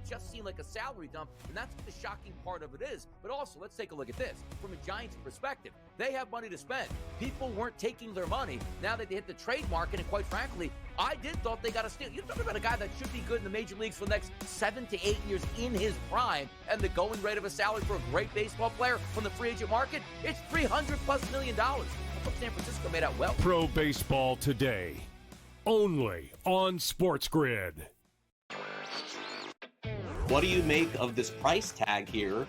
just seem like a salary dump, and that's what the shocking part of it is. But also, let's take a look at this. From a Giants perspective, they have money to spend. People weren't taking their money. Now that they hit the trade market, and quite frankly, I did thought they got a steal. You're talking about a guy that should be good in the major leagues for the next 7 to 8 years in his prime, and the going rate of a salary for a great baseball player from the free agent market, it's $300+ million. I thought San Francisco made out well. Pro Baseball Today, only on SportsGrid. What do you make of this price tag here,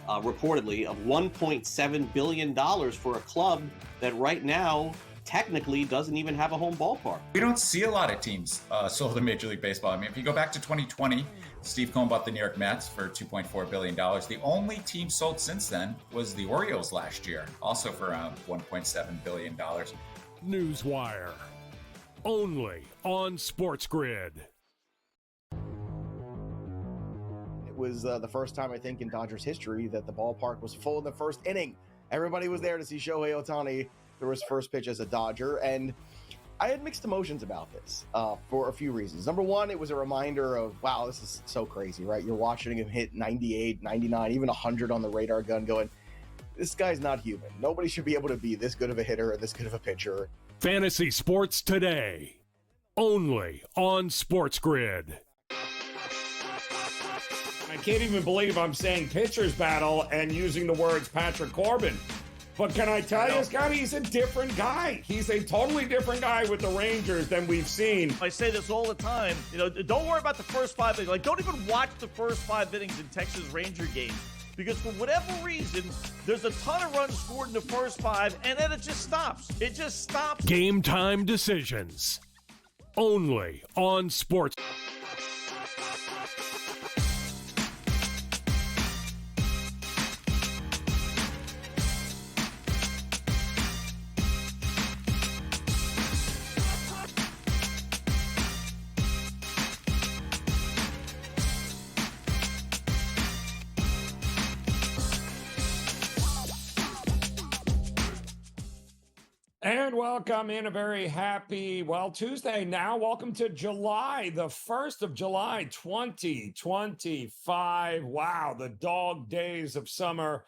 reportedly, of $1.7 billion for a club that right now technically doesn't even have a home ballpark? We don't see a lot of teams sold in Major League Baseball. I mean, if you go back to 2020, Steve Cohen bought the New York Mets for $2.4 billion. The only team sold since then was the Orioles last year, also for around $1.7 billion. Newswire, only on SportsGrid. It was the first time, I think, in Dodgers history that the ballpark was full in the first inning. Everybody was there to see Shohei Ohtani throw his first pitch as a Dodger, and I had mixed emotions about this for a few reasons. Number one, it was a reminder of, wow, this is so crazy, right? You're watching him hit 98, 99, even 100 on the radar gun going, this guy's not human. Nobody should be able to be this good of a hitter or this good of a pitcher. Fantasy Sports Today, only on SportsGrid. I can't even believe I'm saying pitcher's battle and using the words Patrick Corbin. But can I tell you, Scott, he's a different guy. He's a totally different guy with the Rangers than we've seen. I say this all the time. You know, don't worry about the first 5 innings. Like, don't even watch the first 5 innings in Texas Ranger games. Because for whatever reason, there's a ton of runs scored in the first 5, and then it just stops. It just stops. Game Time Decisions, only on Sports. And welcome in a very happy, Tuesday now. Welcome to July, the 1st of July, 2025. Wow, the dog days of summer,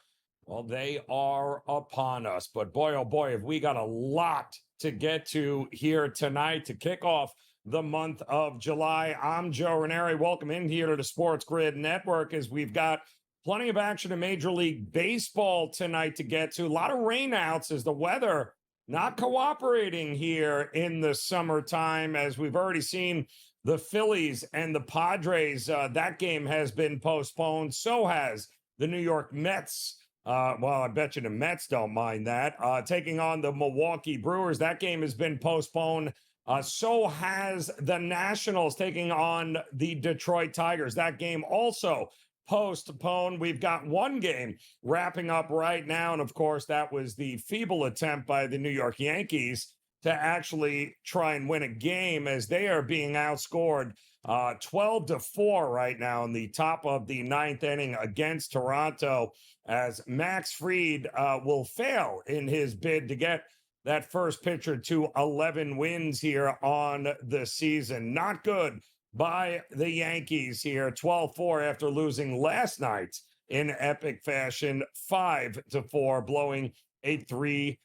well, they are upon us. But boy, oh boy, have we got a lot to get to here tonight to kick off the month of July. I'm Joe Raineri. Welcome in here to the SportsGrid Network as we've got plenty of action in Major League Baseball tonight to get to. A lot of rainouts as the weather not cooperating here in the summertime, as we've already seen the Phillies and the Padres. That game has been postponed. So has the New York Mets. I bet you the Mets don't mind that. Taking on the Milwaukee Brewers. That game has been postponed. So has the Nationals taking on the Detroit Tigers. That game also postponed. We've got one game wrapping up right now. And of course, that was the feeble attempt by the New York Yankees to actually try and win a game as they are being outscored 12-4 right now in the top of the 9th inning against Toronto, as Max Fried will fail in his bid to get that first pitcher to 11 wins here on the season. Not good by the Yankees here, 12-4 after losing last night in epic fashion, 5-4, blowing a 3-1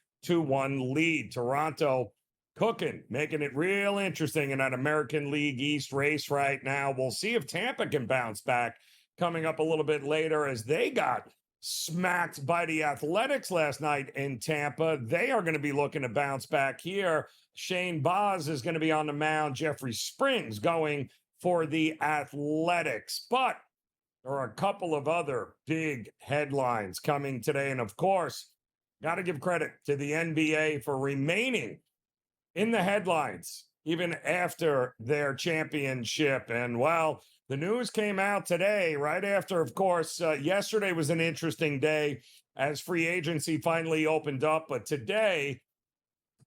lead. Toronto cooking, making it real interesting in that American League East race right now. We'll see if Tampa can bounce back coming up a little bit later, as they got smacked by the Athletics last night in Tampa. They are going to be looking to bounce back here. Shane Baz is going to be on the mound. Jeffrey Springs going for the Athletics. But there are a couple of other big headlines coming today. And of course, got to give credit to the NBA for remaining in the headlines even after their championship. And well, the news came out today, right after, of course, yesterday was an interesting day as free agency finally opened up. But today,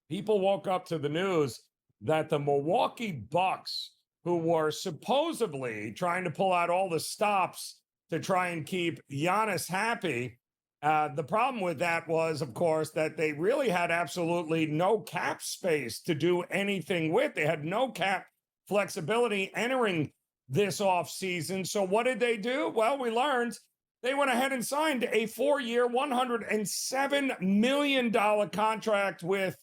people woke up to the news that the Milwaukee Bucks, who were supposedly trying to pull out all the stops to try and keep Giannis happy, the problem with that was, of course, that they really had absolutely no cap space to do anything with. They had no cap flexibility entering this offseason. So what did they do? Well, we learned they went ahead and signed a 4-year, $107 million contract with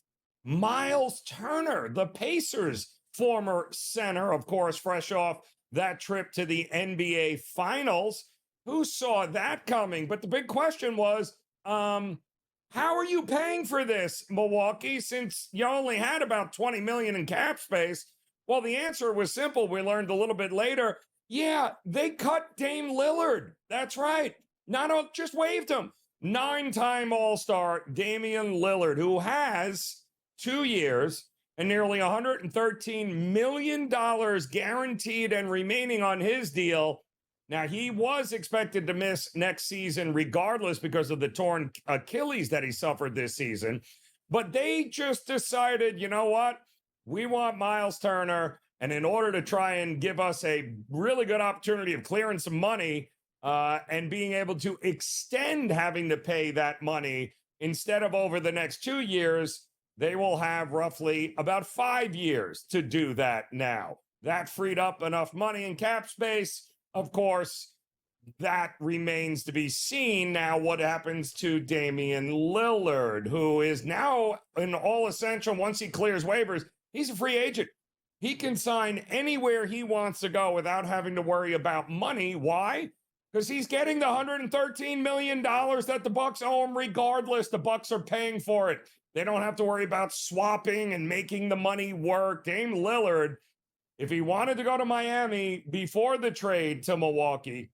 Miles Turner, the Pacers' former center, of course, fresh off that trip to the NBA Finals. Who saw that coming? But the big question was, how are you paying for this, Milwaukee, since you only had about $20 million in cap space? Well, the answer was simple. We learned a little bit later. Yeah, they cut Dame Lillard. That's right. Not just waived him. 9-time All-Star Damian Lillard, who has 2 years and nearly $113 million guaranteed and remaining on his deal. Now, he was expected to miss next season regardless because of the torn Achilles that he suffered this season. But they just decided, you know what? We want Miles Turner. And in order to try and give us a really good opportunity of clearing some money and being able to extend having to pay that money instead of over the next 2 years, they will have roughly about 5 years to do that now. That freed up enough money in cap space. Of course, that remains to be seen. Now, what happens to Damian Lillard, who is now in all essential, once he clears waivers, he's a free agent. He can sign anywhere he wants to go without having to worry about money. Why? Because he's getting the $113 million that the Bucks owe him regardless. The Bucks are paying for it. They don't have to worry about swapping and making the money work. Dame Lillard, if he wanted to go to Miami before the trade to Milwaukee,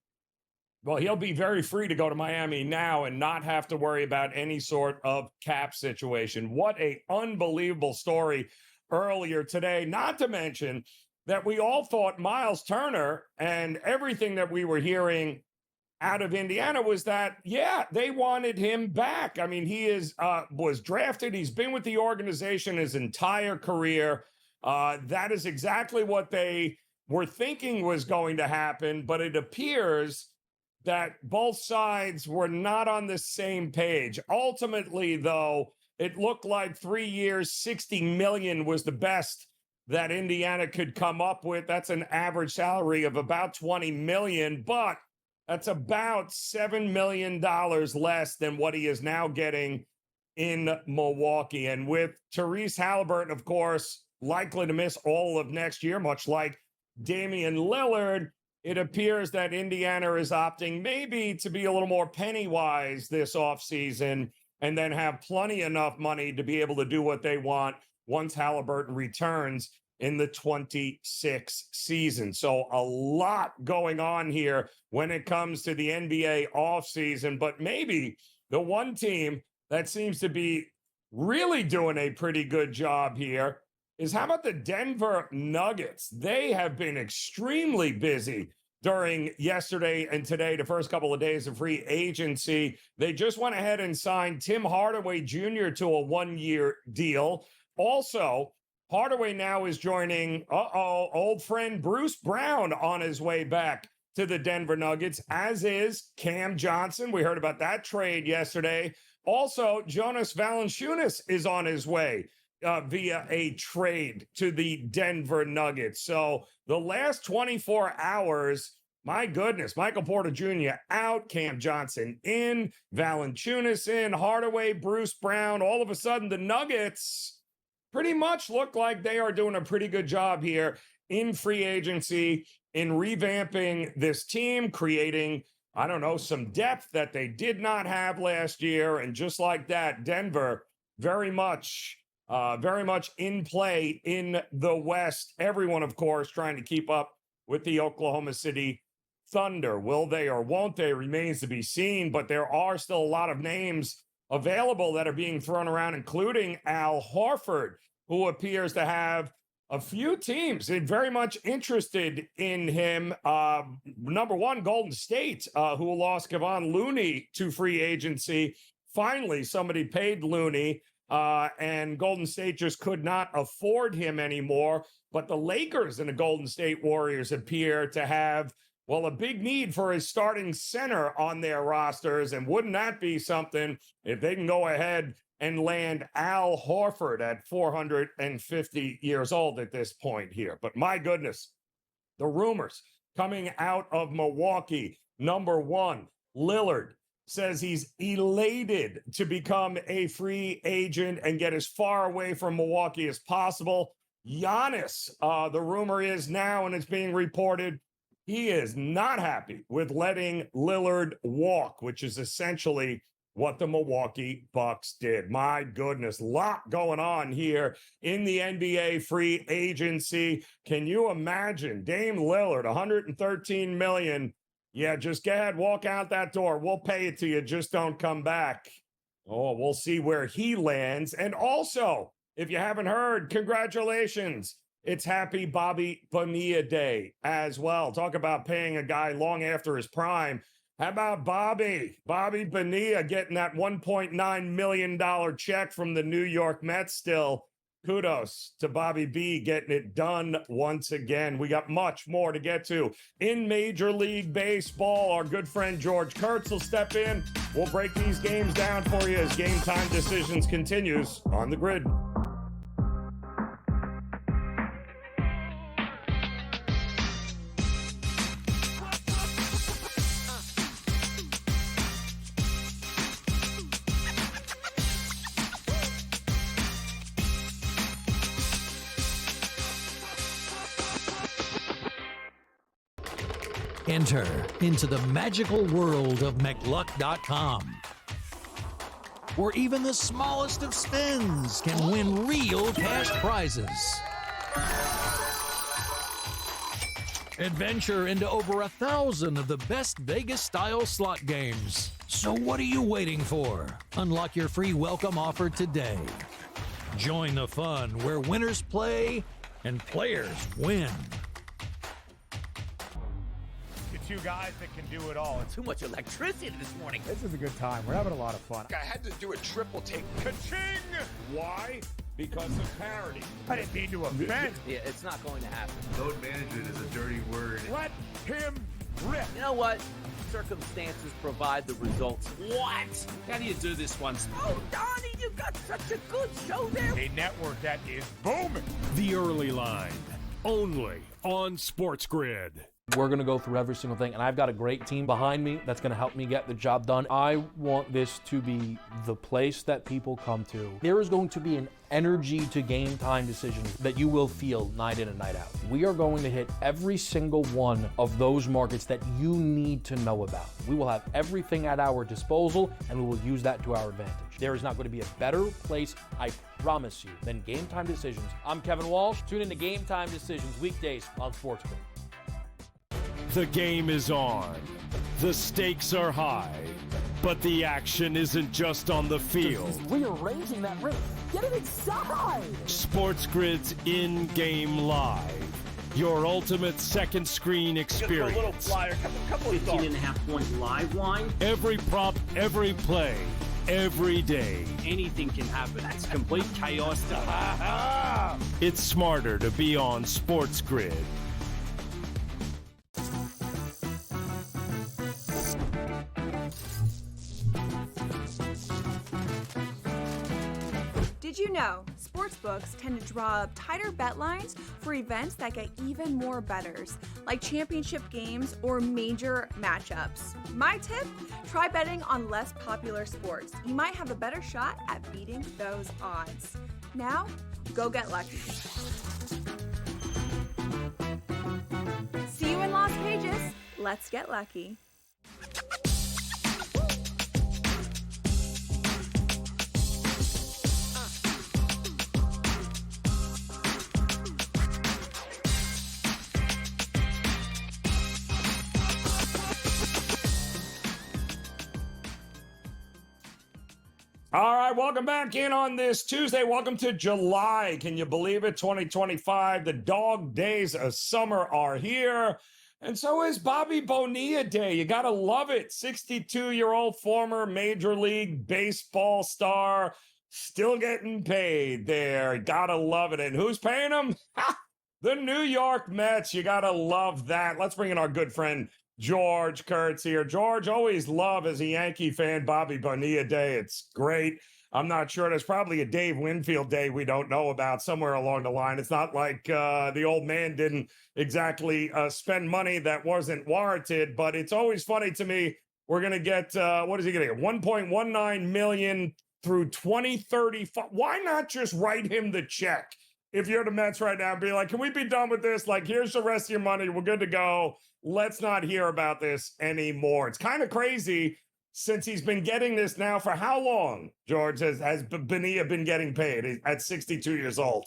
well, he'll be very free to go to Miami now and not have to worry about any sort of cap situation. What an unbelievable story earlier today, not to mention that we all thought Miles Turner and everything that we were hearing out of Indiana was that, yeah, they wanted him back. I mean, he was drafted. He's been with the organization his entire career. That is exactly what they were thinking was going to happen, but it appears that both sides were not on the same page. Ultimately, though, it looked like 3 years, $60 million was the best that Indiana could come up with. That's an average salary of about $20 million, but that's about $7 million less than what he is now getting in Milwaukee. And with Therese Halliburton, of course, likely to miss all of next year, much like Damian Lillard, it appears that Indiana is opting maybe to be a little more penny-wise this offseason and then have plenty enough money to be able to do what they want once Halliburton returns in the 26 season. So a lot going on here when it comes to the NBA offseason, but maybe the one team that seems to be really doing a pretty good job here is how about the Denver Nuggets? They have been extremely busy during yesterday and today, the first couple of days of free agency. They just went ahead and signed Tim Hardaway Jr. to a 1-year deal. Also, Hardaway now is joining, old friend Bruce Brown on his way back to the Denver Nuggets, as is Cam Johnson. We heard about that trade yesterday. Also, Jonas Valanciunas is on his way via a trade to the Denver Nuggets. So the last 24 hours, my goodness, Michael Porter Jr. out, Cam Johnson in, Valanciunas in, Hardaway, Bruce Brown. All of a sudden, the Nuggets pretty much look like they are doing a pretty good job here in free agency, in revamping this team, creating, I don't know, some depth that they did not have last year. And just like that, Denver very much in play in the West. Everyone, of course, trying to keep up with the Oklahoma City Thunder. Will they or won't they remains to be seen, but there are still a lot of names available that are being thrown around, including Al Horford, who appears to have a few teams very much interested in him. Number one, Golden State, who lost Kevon Looney to free agency. Finally, somebody paid Looney, and Golden State just could not afford him anymore. But the Lakers and the Golden State Warriors appear to have, well, a big need for a starting center on their rosters. And wouldn't that be something if they can go ahead and land Al Horford at 450 years old at this point here? But my goodness, the rumors coming out of Milwaukee. Number one, Lillard says he's elated to become a free agent and get as far away from Milwaukee as possible. Giannis, the rumor is now, and it's being reported, he is not happy with letting Lillard walk, which is essentially what the Milwaukee Bucks did. My goodness, lot going on here in the NBA free agency. Can you imagine Dame Lillard, $113 million? Yeah, just go ahead, walk out that door. We'll pay it to you. Just don't come back. Oh, we'll see where he lands. And also, if you haven't heard, congratulations. It's Happy Bobby Bonilla Day as well. Talk about paying a guy long after his prime. How about Bobby Bonilla getting that $1.9 million check from the New York Mets still? Kudos to Bobby B getting it done once again. We got much more to get to in Major League Baseball. Our good friend George Kurtz will step in. We'll break these games down for you as Game Time Decisions continues on the grid. Enter into the magical world of McLuck.com, where even the smallest of spins can win real cash prizes. Adventure into over 1,000 of the best Vegas-style slot games. So what are you waiting for? Unlock your free welcome offer today. Join the fun where winners play and players win. Two guys that can do it all. It's Too much electricity this morning. This is a good time. We're having a lot of fun. I had to do a triple take. Ka-ching! Why? Because of parity. I didn't mean to offend. Yeah, it's not going to happen. Load management is a dirty word. Let him rip. You know what? Circumstances provide the results. What? How do you do this one? Oh, Donnie, you got such a good show there. A network that is booming. The Early Line, only on SportsGrid. We're going to go through every single thing, and I've got a great team behind me that's going to help me get the job done. I want this to be the place that people come to. There is going to be an energy to Game Time Decisions that you will feel night in and night out. We are going to hit every single one of those markets that you need to know about. We will have everything at our disposal, and we will use that to our advantage. There is not going to be a better place, I promise you, than Game Time Decisions. I'm Kevin Walsh. Tune in to Game Time Decisions weekdays on SportsGrid. The game is on. The stakes are high. But the action isn't just on the field. He's rearranging that ring. Get it inside! SportsGrid's in-game live. Your ultimate second screen experience. Just a little flyer, couple of thoughts. 15.5-point live line. Every prop, every play, every day. Anything can happen. That's complete chaos. It's smarter to be on SportsGrid. Did you know sportsbooks tend to draw up tighter bet lines for events that get even more bettors, like championship games or major matchups? My tip, try betting on less popular sports. You might have a better shot at beating those odds. Now, go get lucky. See you in Las Vegas. Let's get lucky. All right, welcome back in on this Tuesday. Welcome to July. Can you believe it? 2025. The dog days of summer are here. And so is Bobby Bonilla Day. You got to love it. 62-year-old former Major League Baseball star, still getting paid there. Got to love it. And who's paying him? The New York Mets. You got to love that. Let's bring in our good friend, George Kurtz here. George, always love as a Yankee fan, Bobby Bonilla Day. It's great. I'm not sure. There's probably a Dave Winfield day we don't know about somewhere along the line. It's not like the old man didn't exactly spend money that wasn't warranted, but it's always funny to me. We're going to get, what is he going to get? 1.19 million through 2035. Why not just write him the check? If you're the Mets right now, be like, can we be done with this? Like, here's the rest of your money. We're good to go. Let's not hear about this anymore. It's kind of crazy since he's been getting this now for how long, George, has Bonilla been getting paid at 62 years old?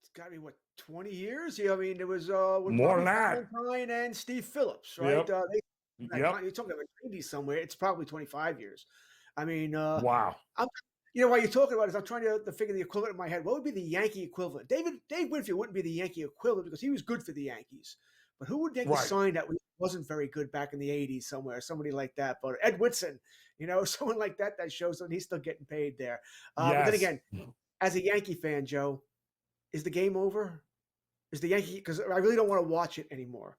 It's got to be, what, 20 years? Yeah, I mean, it was more than that. Valentine and Steve Phillips, right? Yep. You're talking about 90 somewhere. It's probably 25 years. I mean, wow. While you're talking about it, I'm trying to figure the equivalent in my head. What would be the Yankee equivalent? Dave Winfield wouldn't be the Yankee equivalent because he was good for the Yankees. But who would Yankees sign that wasn't very good back in the 80s somewhere? Somebody like that. But Ed Whitson, someone like that shows that he's still getting paid there. But then again, as a Yankee fan, Joe, is the game over? Is the Yankee – because I really don't want to watch it anymore.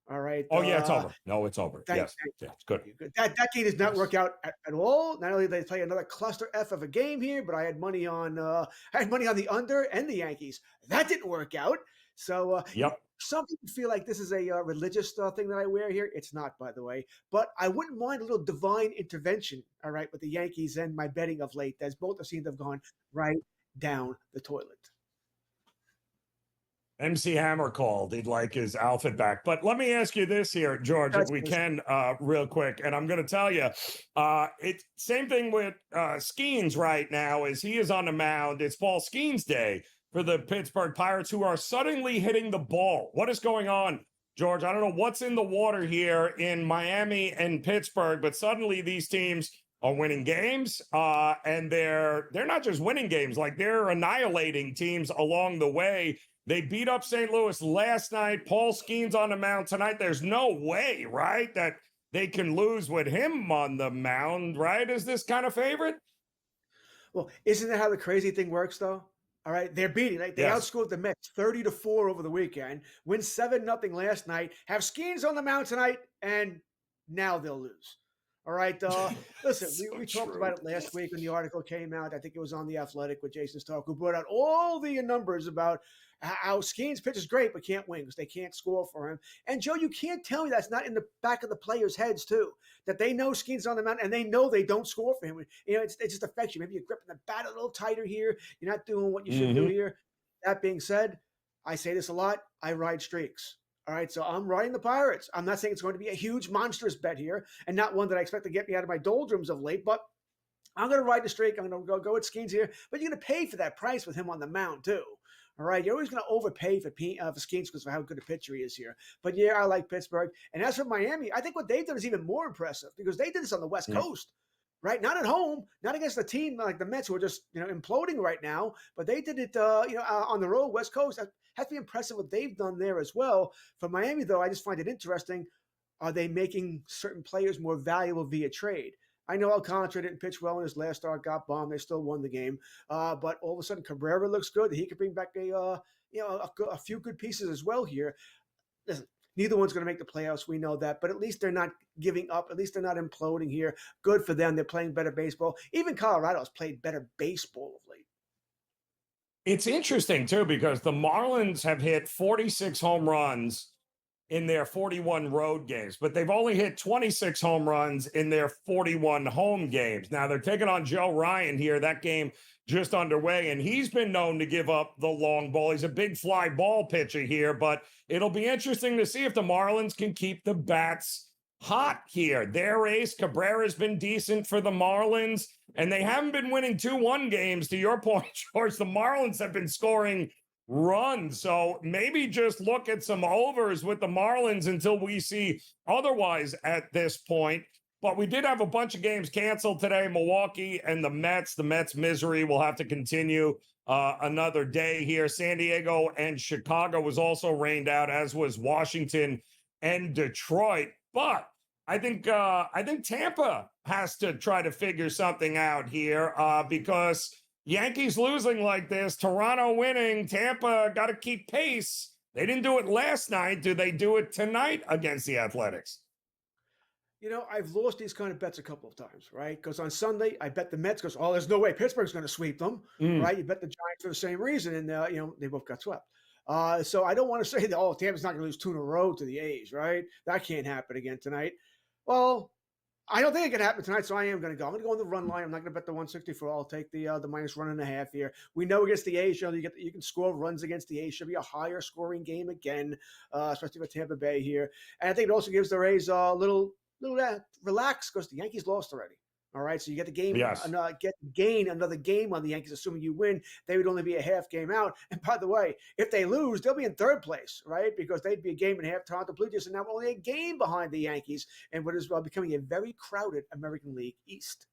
All right. Oh, yeah, it's over. No, it's over. Yes, it's good. That game does not work out at all. Not only did they play another cluster F of a game here, but I had money on the under and the Yankees. That didn't work out. So some people feel like this is a religious thing that I wear here. It's not, by the way. But I wouldn't mind a little divine intervention, all right, with the Yankees and my betting of late, as both have seemed to have gone right down the toilet. MC Hammer called. He'd like his outfit back. But let me ask you this here, George, if we can, real quick. And I'm going to tell you, it's same thing with Skeens right now as he is on the mound. It's Paul Skeens Day for the Pittsburgh Pirates, who are suddenly hitting the ball. What is going on, George? I don't know what's in the water here in Miami and Pittsburgh, but suddenly these teams are winning games, and they're not just winning games, like they're annihilating teams along the way. They beat up St. Louis last night. Paul Skeens on the mound tonight. There's no way, right, that they can lose with him on the mound, right? Is this kind of favorite? Well, isn't that how the crazy thing works, though? All right, they're beating. They outscored the Mets 30-4 over the weekend, win 7-0 last night, have Skeens on the mound tonight, and now they'll lose. All right. Listen, we talked about it last week when the article came out. I think it was on The Athletic with Jason Stark, who brought out all the numbers about how Skeens pitches great but can't win because they can't score for him. And, Joe, you can't tell me that's not in the back of the players' heads, too, that they know Skeens on the mound and they know they don't score for him. It just affects you. Maybe you're gripping the bat a little tighter here. You're not doing what you should do here. That being said, I say this a lot. I ride streaks. All right, so I'm riding the Pirates. I'm not saying it's going to be a huge, monstrous bet here and not one that I expect to get me out of my doldrums of late, but I'm going to ride the streak. I'm going to go with Skeens here, but you're going to pay for that price with him on the mound, too. All right, you're always going to overpay for Skeens because of how good a pitcher he is here. But, yeah, I like Pittsburgh. And as for Miami, I think what they've done is even more impressive because they did this on the West Coast. Right, not at home, not against a team like the Mets who are just imploding right now, but they did it on the road, West Coast. That has to be impressive what they've done there as well. For Miami, though, I just find it interesting. Are they making certain players more valuable via trade? I know Alcantara didn't pitch well in his last start, got bombed. They still won the game, but all of a sudden Cabrera looks good. He could bring back a few good pieces as well here. Listen. Neither one's going to make the playoffs. We know that. But at least they're not giving up. At least they're not imploding here. Good for them. They're playing better baseball. Even Colorado's played better baseball of late. It's interesting, too, because the Marlins have hit 46 home runs in their 41 road games, but they've only hit 26 home runs in their 41 home games. Now, they're taking on Joe Ryan here. That game just underway, and he's been known to give up the long ball. He's a big fly ball pitcher here, but it'll be interesting to see if the Marlins can keep the bats hot here. Their ace, Cabrera's been decent for the Marlins, and they haven't been winning 2-1 games. To your point, George, the Marlins have been scoring runs. So maybe just look at some overs with the Marlins until we see otherwise at this point. But we did have a bunch of games canceled today. Milwaukee and the Mets. The Mets' misery will have to continue another day here. San Diego and Chicago was also rained out, as was Washington and Detroit. But I think Tampa has to try to figure something out here because Yankees losing like this, Toronto winning, Tampa got to keep pace. They didn't do it last night. Do they do it tonight against the Athletics? I've lost these kind of bets a couple of times, right? Because on Sunday, I bet the Mets because, oh, there's no way Pittsburgh's going to sweep them, right? You bet the Giants for the same reason, and, they both got swept. So I don't want to say that, oh, Tampa's not going to lose 2 in a row to the A's, right? That can't happen again tonight. Well, I don't think it can happen tonight, so I am going to go. I'm going to go on the run line. I'm not going to bet the 164. I'll take the -1.5 here. We know against the A's, you can score runs against the A's. Should be a higher scoring game again, especially with Tampa Bay here. And I think it also gives the Rays a little relax because the Yankees lost already. All right, so you get the game, gain another game on the Yankees, assuming you win. They would only be a half game out. And by the way, if they lose, they'll be in third place, right? Because they'd be a game and a half. Toronto Blue Jays are now only a game behind the Yankees, and what is becoming a very crowded American League East.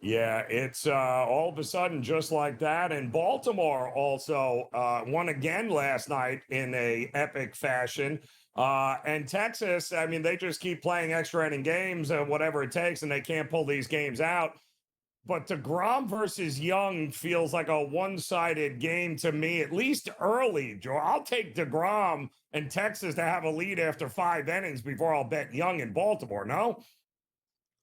Yeah, it's all of a sudden just like that. And Baltimore also won again last night in a epic fashion. And Texas, I mean, they just keep playing extra inning games, whatever it takes, and they can't pull these games out. But DeGrom versus Young feels like a one-sided game to me, at least early, Joe. I'll take DeGrom and Texas to have a lead after 5 innings before I'll bet Young in Baltimore, no?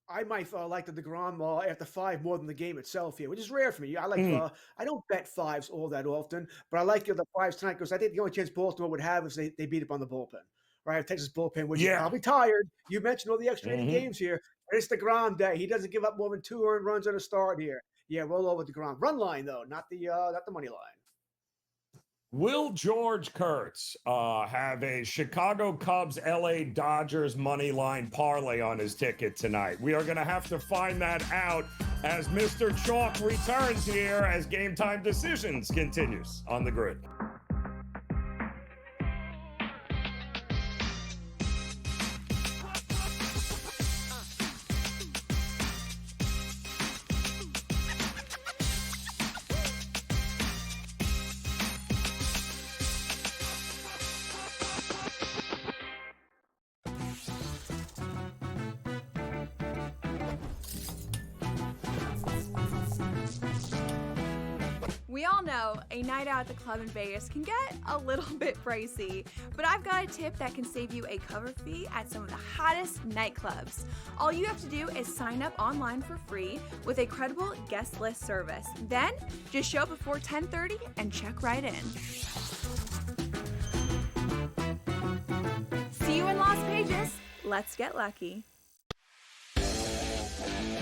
I might like the DeGrom after 5 more than the game itself here, which is rare for me. I like I don't bet 5s all that often, but I like the 5s tonight because I think the only chance Baltimore would have is they beat up on the bullpen. Right, Texas bullpen, which is probably tired. You mentioned all the extra inning games here. But it's DeGrom day. He doesn't give up more than 2 earned runs on a start here. Yeah, roll over DeGrom. Run line though, not the money line. Will George Kurtz have a Chicago Cubs LA Dodgers money line parlay on his ticket tonight? We are going to have to find that out as Mr. Chalk returns here as Game Time Decisions continues on the grid. We all know a night out at the club in Vegas can get a little bit pricey, but I've got a tip that can save you a cover fee at some of the hottest nightclubs. All you have to do is sign up online for free with a credible guest list service. Then, just show up before 10:30 and check right in. See you in Las Vegas. Let's get lucky.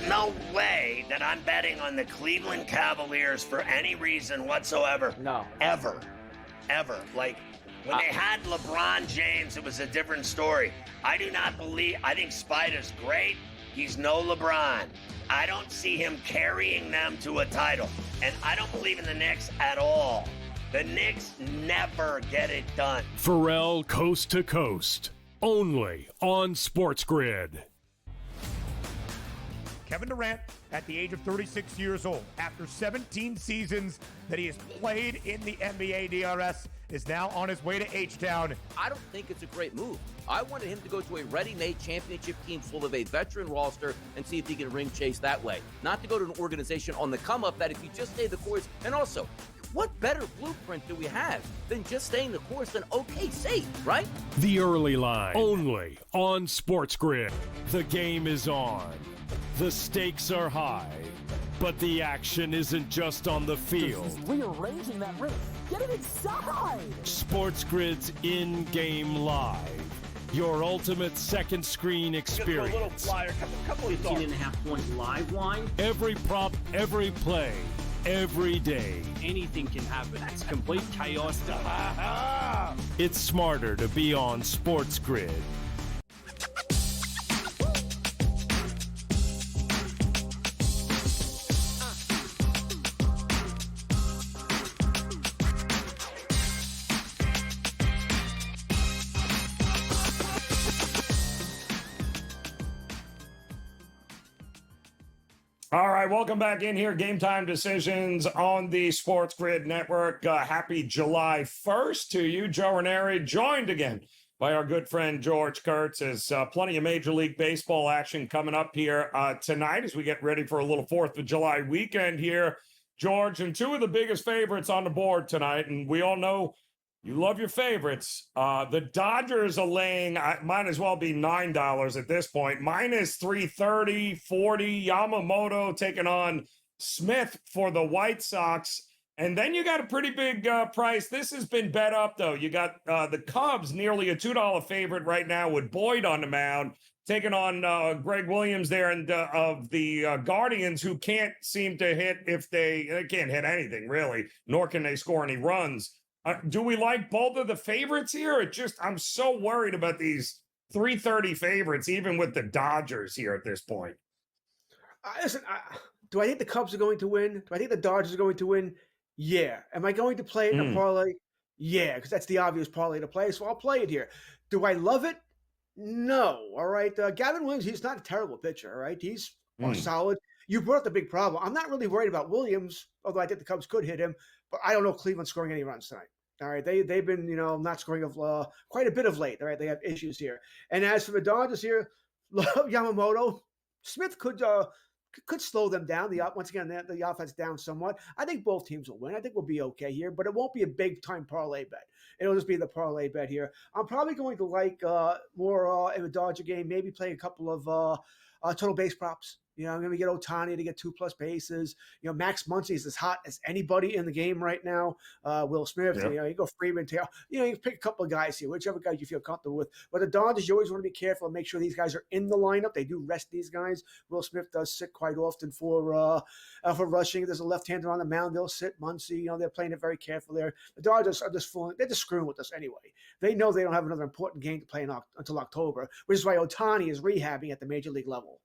No way that I'm betting on the Cleveland Cavaliers for any reason whatsoever. No. Ever. Like, when they had LeBron James, it was a different story. I think Spider's great. He's no LeBron. I don't see him carrying them to a title. And I don't believe in the Knicks at all. The Knicks never get it done. Pharrell Coast to Coast, only on SportsGrid. Kevin Durant, at the age of 36 years old, after 17 seasons that he has played in the NBA DRS, is now on his way to H-Town. I don't think it's a great move. I wanted him to go to a ready-made championship team full of a veteran roster and see if he can ring chase that way. Not to go to an organization on the come-up that if you just stay the course, and also, what better blueprint do we have than just staying the course and safe, right? The early line, only on SportsGrid. The game is on. The stakes are high, but the action isn't just on the field. He's rearranging that roof. Get it inside! SportsGrid's in-game live. Your ultimate second screen experience. Just a little flyer, couple of 15.5 point live line. Every prop, every play, every day. Anything can happen. It's complete chaos. It's smarter to be on SportsGrid. All right, welcome back in here. Game Time Decisions on the SportsGrid Network. Happy July 1st to you. Joe Raineri, joined again by our good friend George Kurtz. There's plenty of Major League Baseball action coming up here tonight as we get ready for a little 4th of July weekend here, George. And 2 of the biggest favorites on the board tonight, and we all know You love your favorites. The Dodgers are laying, might as well be $9 at this point, minus 330, 40. Yamamoto taking on Smith for the White Sox. And then you got a pretty big price. This has been bet up, though. You got the Cubs, nearly a $2 favorite right now with Boyd on the mound, taking on Greg Williams there and of the Guardians, who can't seem to hit they can't hit anything, really, nor can they score any runs. Do we like both of the favorites here? I'm so worried about these 330 favorites, even with the Dodgers here at this point. Listen, do I think the Cubs are going to win? Do I think the Dodgers are going to win? Yeah. Am I going to play it in a parlay? Yeah, because that's the obvious parlay to play, so I'll play it here. Do I love it? No. All right. Gavin Williams, he's not a terrible pitcher, all right? He's solid. You brought up the big problem. I'm not really worried about Williams, although I think the Cubs could hit him, but I don't know Cleveland scoring any runs tonight. All right, they've been not scoring of quite a bit of late. All right, they have issues here. And as for the Dodgers here, love Yamamoto. Smith could slow them down. Once again, the offense down somewhat. I think both teams will win. I think we'll be okay here, but it won't be a big time parlay bet. It'll just be the parlay bet here. I'm probably going to like more in the Dodger game. Maybe play a couple of total base props. I'm going to get Ohtani to get 2+ bases. Max Muncy is as hot as anybody in the game right now. Will Smith, you go Freeman, you pick a couple of guys here, whichever guys you feel comfortable with. But the Dodgers, you always want to be careful and make sure these guys are in the lineup. They do rest these guys. Will Smith does sit quite often for rushing. If there's a left-hander on the mound, they'll sit Muncy. They're playing it very careful there. The Dodgers are they're just screwing with us anyway. They know they don't have another important game to play until October, which is why Ohtani is rehabbing at the major league level.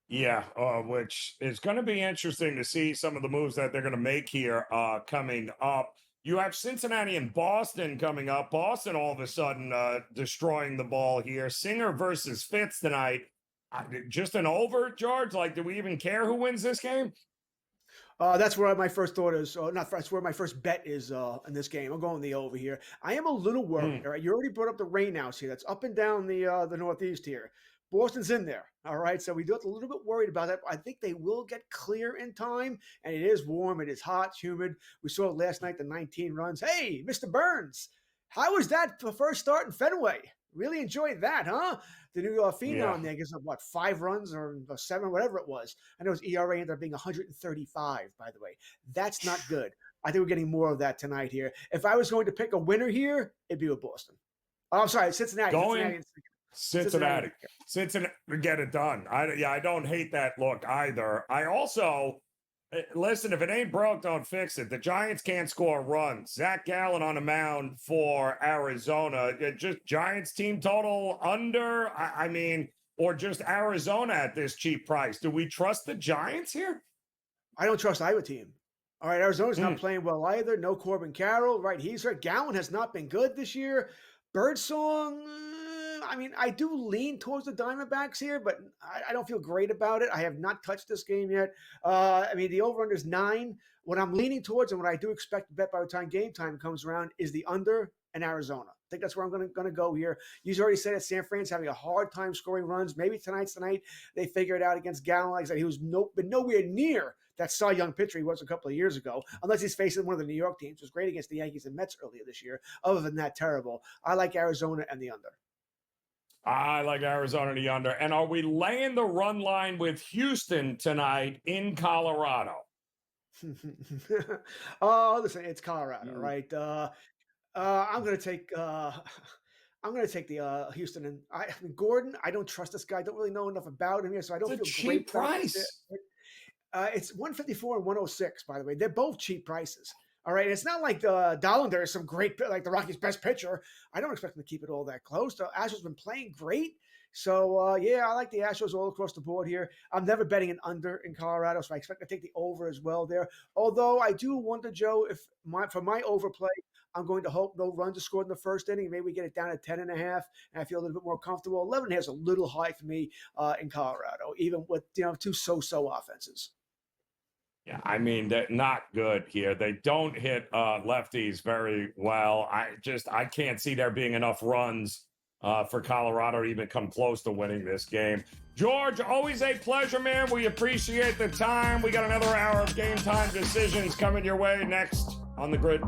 Yeah, which is going to be interesting to see some of the moves that they're going to make here coming up. You have Cincinnati and Boston coming up. Boston all of a sudden destroying the ball here. Singer versus Fitz tonight. Just an over, George? Do we even care who wins this game? That's where my first thought is. That's where my first bet is in this game. I'm going the over here. I am a little worried. All right, you already brought up the rain house here. That's up and down the Northeast here. Boston's in there, all right? So we do have a little bit worried about that. I think they will get clear in time, and it is warm. It is hot, humid. We saw last night the 19 runs. Hey, Mr. Burns, how was that for first start in Fenway? Really enjoyed that, huh? The new phenom there gives up, 5 runs or 7, whatever it was. I know his ERA ended up being 135, by the way. That's not good. I think we're getting more of that tonight here. If I was going to pick a winner here, it'd be with Boston. Oh, I'm sorry, Cincinnati. Cincinnati, get it done. I don't hate that look either. I also, listen, if it ain't broke, don't fix it. The Giants can't score runs. Zach Gallen on the mound for Arizona. Just Giants team total under, or just Arizona at this cheap price. Do we trust the Giants here? I don't trust either team. All right, Arizona's not playing well either. No Corbin Carroll, right? He's hurt. Gallen has not been good this year. Birdsong, I do lean towards the Diamondbacks here, but I don't feel great about it. I have not touched this game yet. The over-under is 9. What I'm leaning towards and what I do expect to bet by the time game time comes around is the under and Arizona. I think that's where I'm going to go here. You've already said that San Fran's having a hard time scoring runs. Maybe tonight's the night they figure it out against Gallen. Like I said, he was been nowhere near that Cy Young pitcher he was a couple of years ago, unless he's facing one of the New York teams. It was great against the Yankees and Mets earlier this year. Other than that, terrible. I like Arizona and the under. I like Arizona and the under. And are we laying the run line with Houston tonight in Colorado? Listen, it's Colorado, right? I'm going to take the Houston and Gordon. I don't trust this guy. I don't really know enough about him here, so I don't feel cheap great. Price. It's 154 and 106, by the way. They're both cheap prices. All right. It's not like Dollander is some great, like the Rockies' best pitcher. I don't expect them to keep it all that close. The Astros been playing great. So, I like the Astros all across the board here. I'm never betting an under in Colorado, so I expect to take the over as well there. Although I do wonder, Joe, if for my overplay, I'm going to hope no runs are scored in the first inning. Maybe we get it down to 10.5, and I feel a little bit more comfortable. 11 is a little high for me in Colorado, even with 2 so-so offenses. Yeah, they're not good here. They don't hit lefties very well. I can't see there being enough runs for Colorado to even come close to winning this game. George, always a pleasure, man. We appreciate the time. We got another hour of Game Time Decisions coming your way next on the Grid.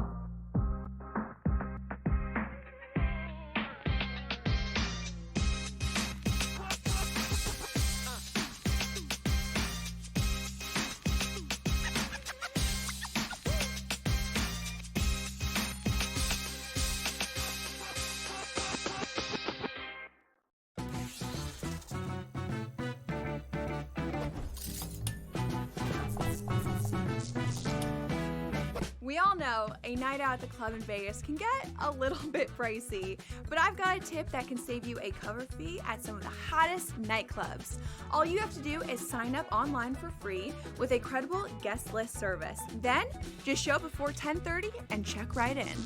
We all know a night out at the club in Vegas can get a little bit pricey, but I've got a tip that can save you a cover fee at some of the hottest nightclubs. All you have to do is sign up online for free with a credible guest list service. Then, just show up before 10:30 and check right in.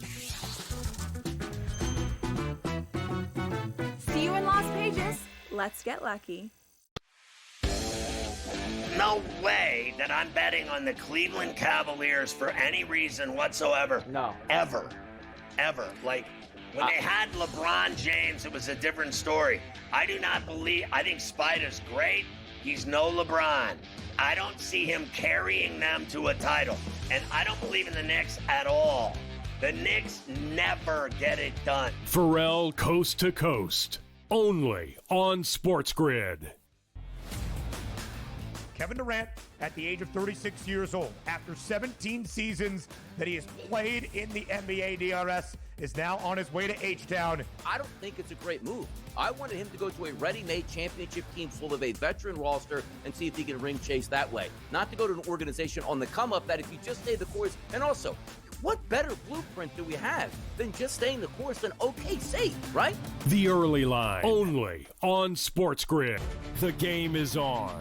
See you in Las Vegas. Let's get lucky. No way that I'm betting on the Cleveland Cavaliers for any reason whatsoever. No. Ever. Like, when they had LeBron James, it was a different story. I think Spider's great. He's no LeBron. I don't see him carrying them to a title. And I don't believe in the Knicks at all. The Knicks never get it done. Pharrell Coast to Coast, only on SportsGrid. Kevin Durant, at the age of 36 years old, after 17 seasons that he has played in the NBA DRS, is now on his way to H-Town. I don't think it's a great move. I wanted him to go to a ready-made championship team full of a veteran roster and see if he can ring chase that way. Not to go to an organization on the come-up that if you just stay the course, and also, what better blueprint do we have than just staying the course and OKC, right? The Early Line, only on SportsGrid. The game is on.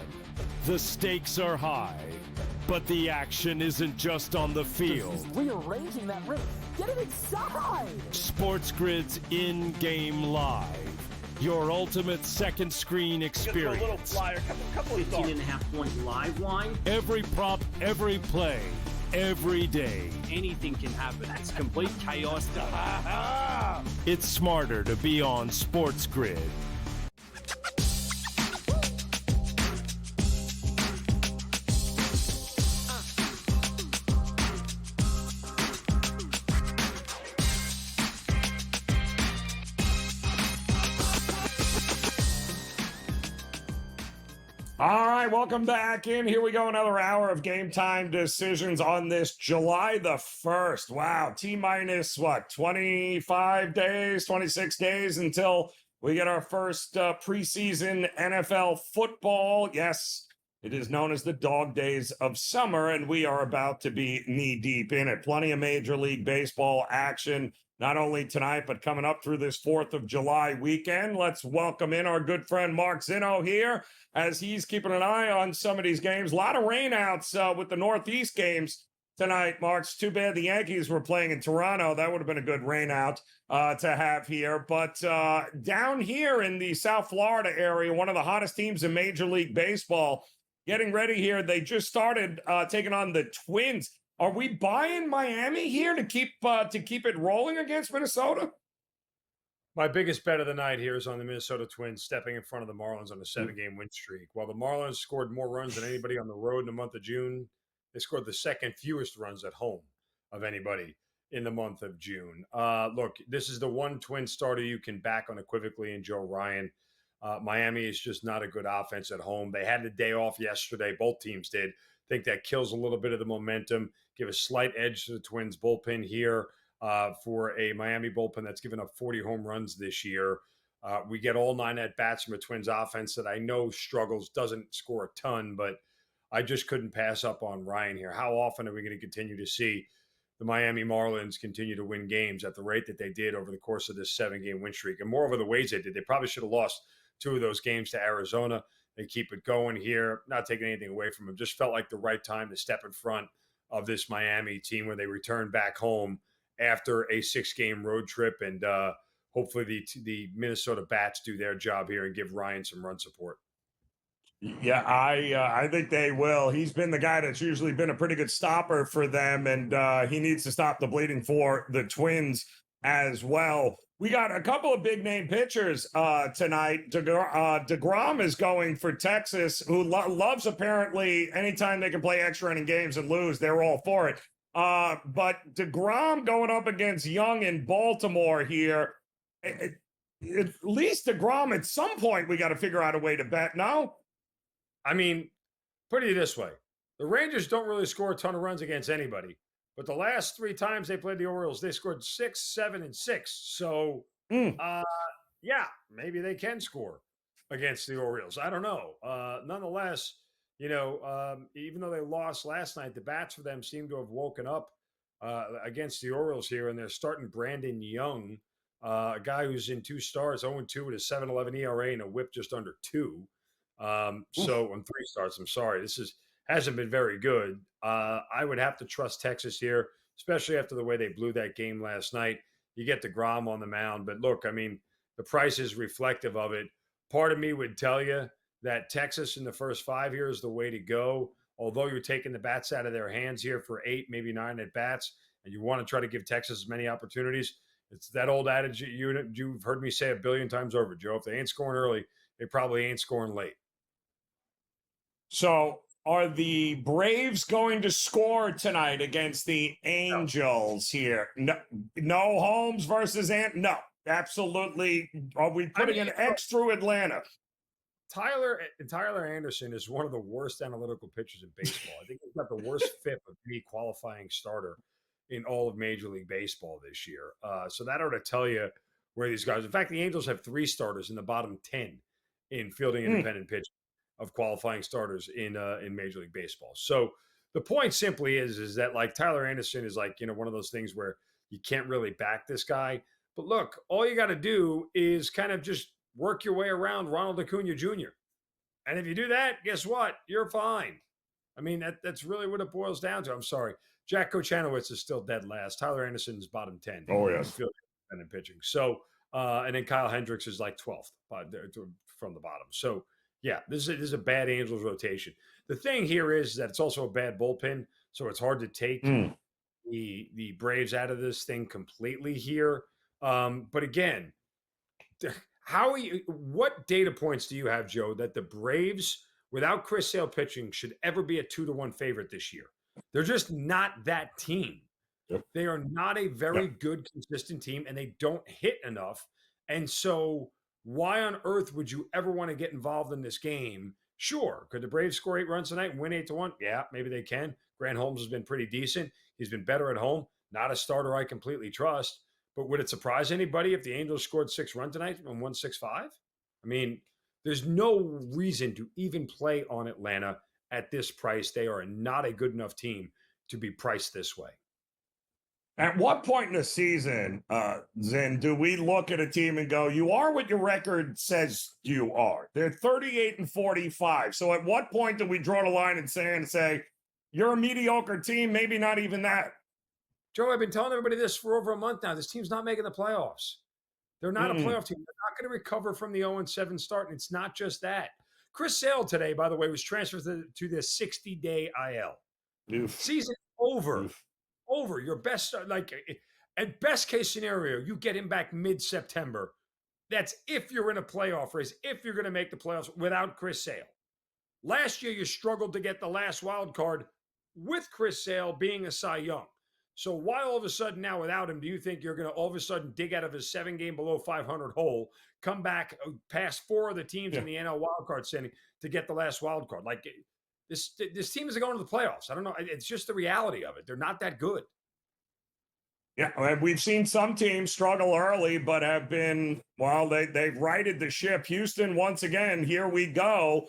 The stakes are high, but the action isn't just on the field. He's rearranging that roof. Get it inside! SportsGrid's in-game live. Your ultimate second screen experience. A little flyer, couple of 18.5-point live line. Every prop, every play, every day. Anything can happen. That's complete chaos. It's smarter to be on SportsGrid. All right, welcome back in. Here we go, another hour of Game Time Decisions on this July the 1st. Wow, T-minus, 25 days, 26 days until we get our first preseason NFL football. Yes, it is known as the dog days of summer, and we are about to be knee-deep in it. Plenty of Major League Baseball action, not only tonight, but coming up through this 4th of July weekend. Let's welcome in our good friend Mark Zinno here as he's keeping an eye on some of these games. A lot of rainouts with the Northeast games tonight, Mark. It's too bad the Yankees were playing in Toronto. That would have been a good rainout to have here. But down here in the South Florida area, one of the hottest teams in Major League Baseball, getting ready here. They just started taking on the Twins. Are we buying Miami here to keep it rolling against Minnesota? My biggest bet of the night here is on the Minnesota Twins stepping in front of the Marlins on a 7-game win streak. While the Marlins scored more runs than anybody on the road in the month of June, they scored the second fewest runs at home of anybody in the month of June. Look, this is the one Twin starter you can back unequivocally in Joe Ryan. Miami is just not a good offense at home. They had the day off yesterday. Both teams did. Think that kills a little bit of the momentum. Give a slight edge to the Twins bullpen here for a Miami bullpen that's given up 40 home runs this year. We get all 9 at-bats from a Twins offense that I know struggles, doesn't score a ton, but I just couldn't pass up on Ryan here. How often are we going to continue to see the Miami Marlins continue to win games at the rate that they did over the course of this 7-game win streak? And moreover, the ways they did. They probably should have lost 2 of those games to Arizona. They keep it going here, not taking anything away from them. Just felt like the right time to step in front of this Miami team when they return back home after a 6-game road trip. And hopefully the Minnesota Bats do their job here and give Ryan some run support. Yeah, I think they will. He's been the guy that's usually been a pretty good stopper for them, and he needs to stop the bleeding for the Twins as well. We got a couple of big-name pitchers tonight. DeGrom is going for Texas, who loves apparently anytime they can play extra inning games and lose, they're all for it. But DeGrom going up against Young in Baltimore here. At least DeGrom, at some point, we got to figure out a way to bet. No? I mean, put it this way. The Rangers don't really score a ton of runs against anybody. But the last 3 times they played the Orioles, they scored 6, 7, and 6. So, yeah, maybe they can score against the Orioles. I don't know. Nonetheless, even though they lost last night, the bats for them seem to have woken up against the Orioles here, and they're starting Brandon Young, a guy who's in 2 starts, 0-2 with a 7.11 ERA and a WHIP just under 2. So on 3 starts, I'm sorry, hasn't been very good. I would have to trust Texas here, especially after the way they blew that game last night. You get DeGrom on the mound, but look, I mean, the price is reflective of it. Part of me would tell you that Texas in the first 5 here is the way to go. Although you're taking the bats out of their hands here for 8, maybe 9 at bats, and you want to try to give Texas as many opportunities, it's that old adage you've heard me say a billion times over, Joe. If they ain't scoring early, they probably ain't scoring late. So are the Braves going to score tonight against the Angels here? No Holmes versus No, absolutely. Are we putting an X through Atlanta? Tyler Anderson is one of the worst analytical pitchers in baseball. I think he's got the worst FIP of any qualifying starter in all of Major League Baseball this year. So that ought to tell you where these guys. In fact, the Angels have 3 starters in the bottom 10 in fielding independent pitching of qualifying starters in Major League Baseball. So the point simply is that like Tyler Anderson is like, one of those things where you can't really back this guy. But look, all you got to do is kind of just work your way around Ronald Acuna Jr. And if you do that, guess what? You're fine. I mean, that's really what it boils down to. I'm sorry. Jack Kochanowicz is still dead last. Tyler Anderson is bottom 10. Oh, yes. And pitching. So, and then Kyle Hendricks is like 12th from the bottom. So, yeah, this is a bad Angels rotation. The thing here is that it's also a bad bullpen. So it's hard to take the Braves out of this thing completely here. But again, what data points do you have, Joe, that the Braves, without Chris Sale pitching, should ever be a 2-1 favorite this year? They're just not that team. Yep. They are not a very good, consistent team, and they don't hit enough. And so why on earth would you ever want to get involved in this game? Sure. Could the Braves score 8 runs tonight and win 8-1? Yeah, maybe they can. Grant Holmes has been pretty decent. He's been better at home. Not a starter I completely trust. But would it surprise anybody if the Angels scored 6 runs tonight and won 6-5? I mean, there's no reason to even play on Atlanta at this price. They are not a good enough team to be priced this way. At what point in the season, Zen, do we look at a team and go, you are what your record says you are? They're 38-45. So at what point do we draw the line and say, you're a mediocre team, maybe not even that? Joe, I've been telling everybody this for over a month now. This team's not making the playoffs. They're not a playoff team. They're not going to recover from the 0-7 start, and it's not just that. Chris Sale today, by the way, was transferred to the 60-day IL. Oof. Season over. Oof. Over. Your best, at best case scenario, you get him back mid-September. That's if you're in a playoff race, if you're going to make the playoffs without Chris Sale. Last year, you struggled to get the last wild card with Chris Sale being a Cy Young. So why all of a sudden now without him do you think you're going to all of a sudden dig out of his 7-game below 500 hole, come back past 4 of the teams in the NL wildcard standing to get the last wild card? Like this team isn't going to the playoffs. I don't know. It's just the reality of it. They're not that good. Yeah, we've seen some teams struggle early, but have been, they've righted the ship. Houston, once again, here we go.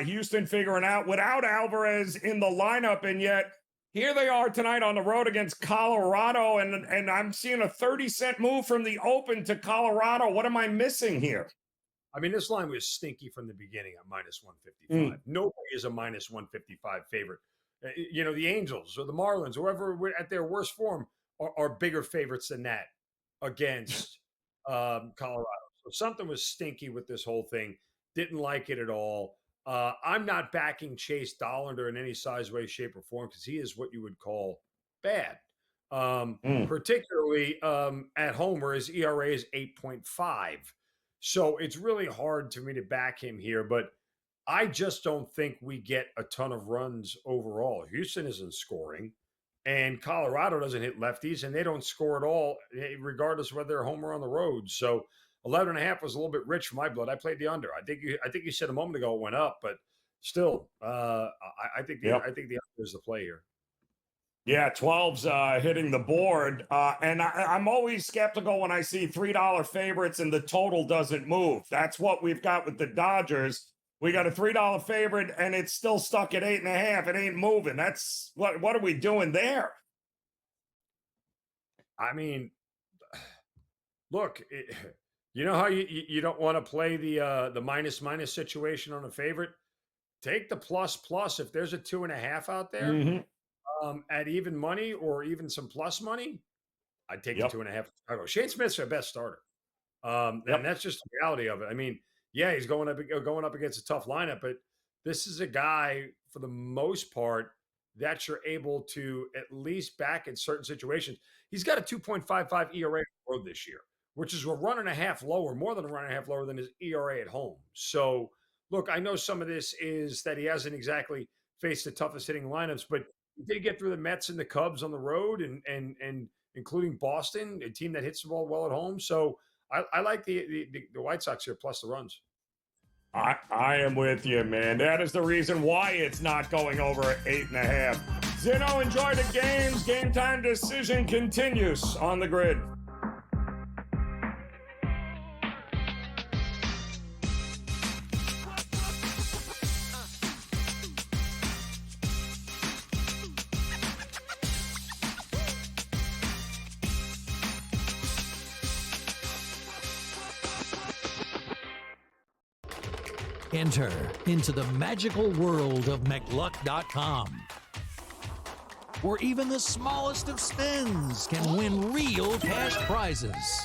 Houston figuring out without Alvarez in the lineup, and yet here they are tonight on the road against Colorado, and I'm seeing a 30-cent move from the open to Colorado. What am I missing here? I mean, this line was stinky from the beginning at -155. Nobody is a -155 favorite. The Angels or the Marlins, whoever at their worst form, are bigger favorites than that against Colorado. So something was stinky with this whole thing. Didn't like it at all. I'm not backing Chase Dollander in any size, way, shape, or form because he is what you would call bad, particularly at home where his ERA is 8.5. So it's really hard to me to back him here, but I just don't think we get a ton of runs overall. Houston isn't scoring, and Colorado doesn't hit lefties, and they don't score at all, regardless of whether they're home or on the road. So 11.5 was a little bit rich for my blood. I played the under. I think you said a moment ago it went up, but still, I think the under is the play here. Yeah, 12's hitting the board, and I'm always skeptical when I see $3 favorites and the total doesn't move. That's what we've got with the Dodgers. We got a $3 favorite, and it's still stuck at 8.5. It ain't moving. That's what are we doing there? I mean, look, you know how you don't want to play the minus situation on a favorite? Take the plus if there's a 2.5 out there at even money or even some plus money. I'd take the 2.5. Chicago. Shane Smith's their best starter, and that's just the reality of it. I mean, yeah, he's going up against a tough lineup, but this is a guy for the most part that you're able to at least back in certain situations. He's got a 2.55 ERA on the road this year, which is a run and a half lower, more than a run and a half lower than his ERA at home. So, look, I know some of this is that he hasn't exactly faced the toughest hitting lineups, but he did get through the Mets and the Cubs on the road, and including Boston, a team that hits the ball well at home. So I like the White Sox here plus the runs. I am with you, man. That is the reason why it's not going over at 8.5. Zeno, enjoy the games. Game time decision continues on the grid. Enter into the magical world of McLuck.com, where even the smallest of spins can win real cash prizes.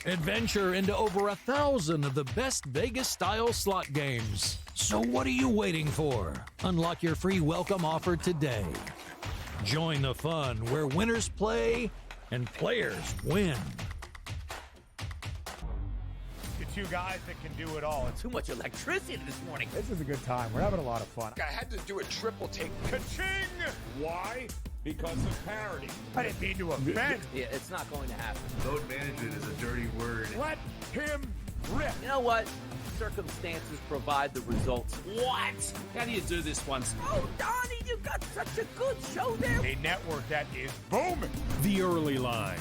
Adventure into over 1,000 of the best Vegas-style slot games. So what are you waiting for? Unlock your free welcome offer today. Join the fun where winners play and players win. Two guys that can do it all. Too much electricity this morning. This is a good time. We're having a lot of fun. I had to do a triple take. Ka-ching! Why? Because of parity. I didn't mean to offend. Yeah, it's not going to happen. Load management is a dirty word. Let him rip. You know what? Circumstances provide the results. What? How do you do this once? Oh, Donnie, you got such a good show there. A network that is booming. The early line,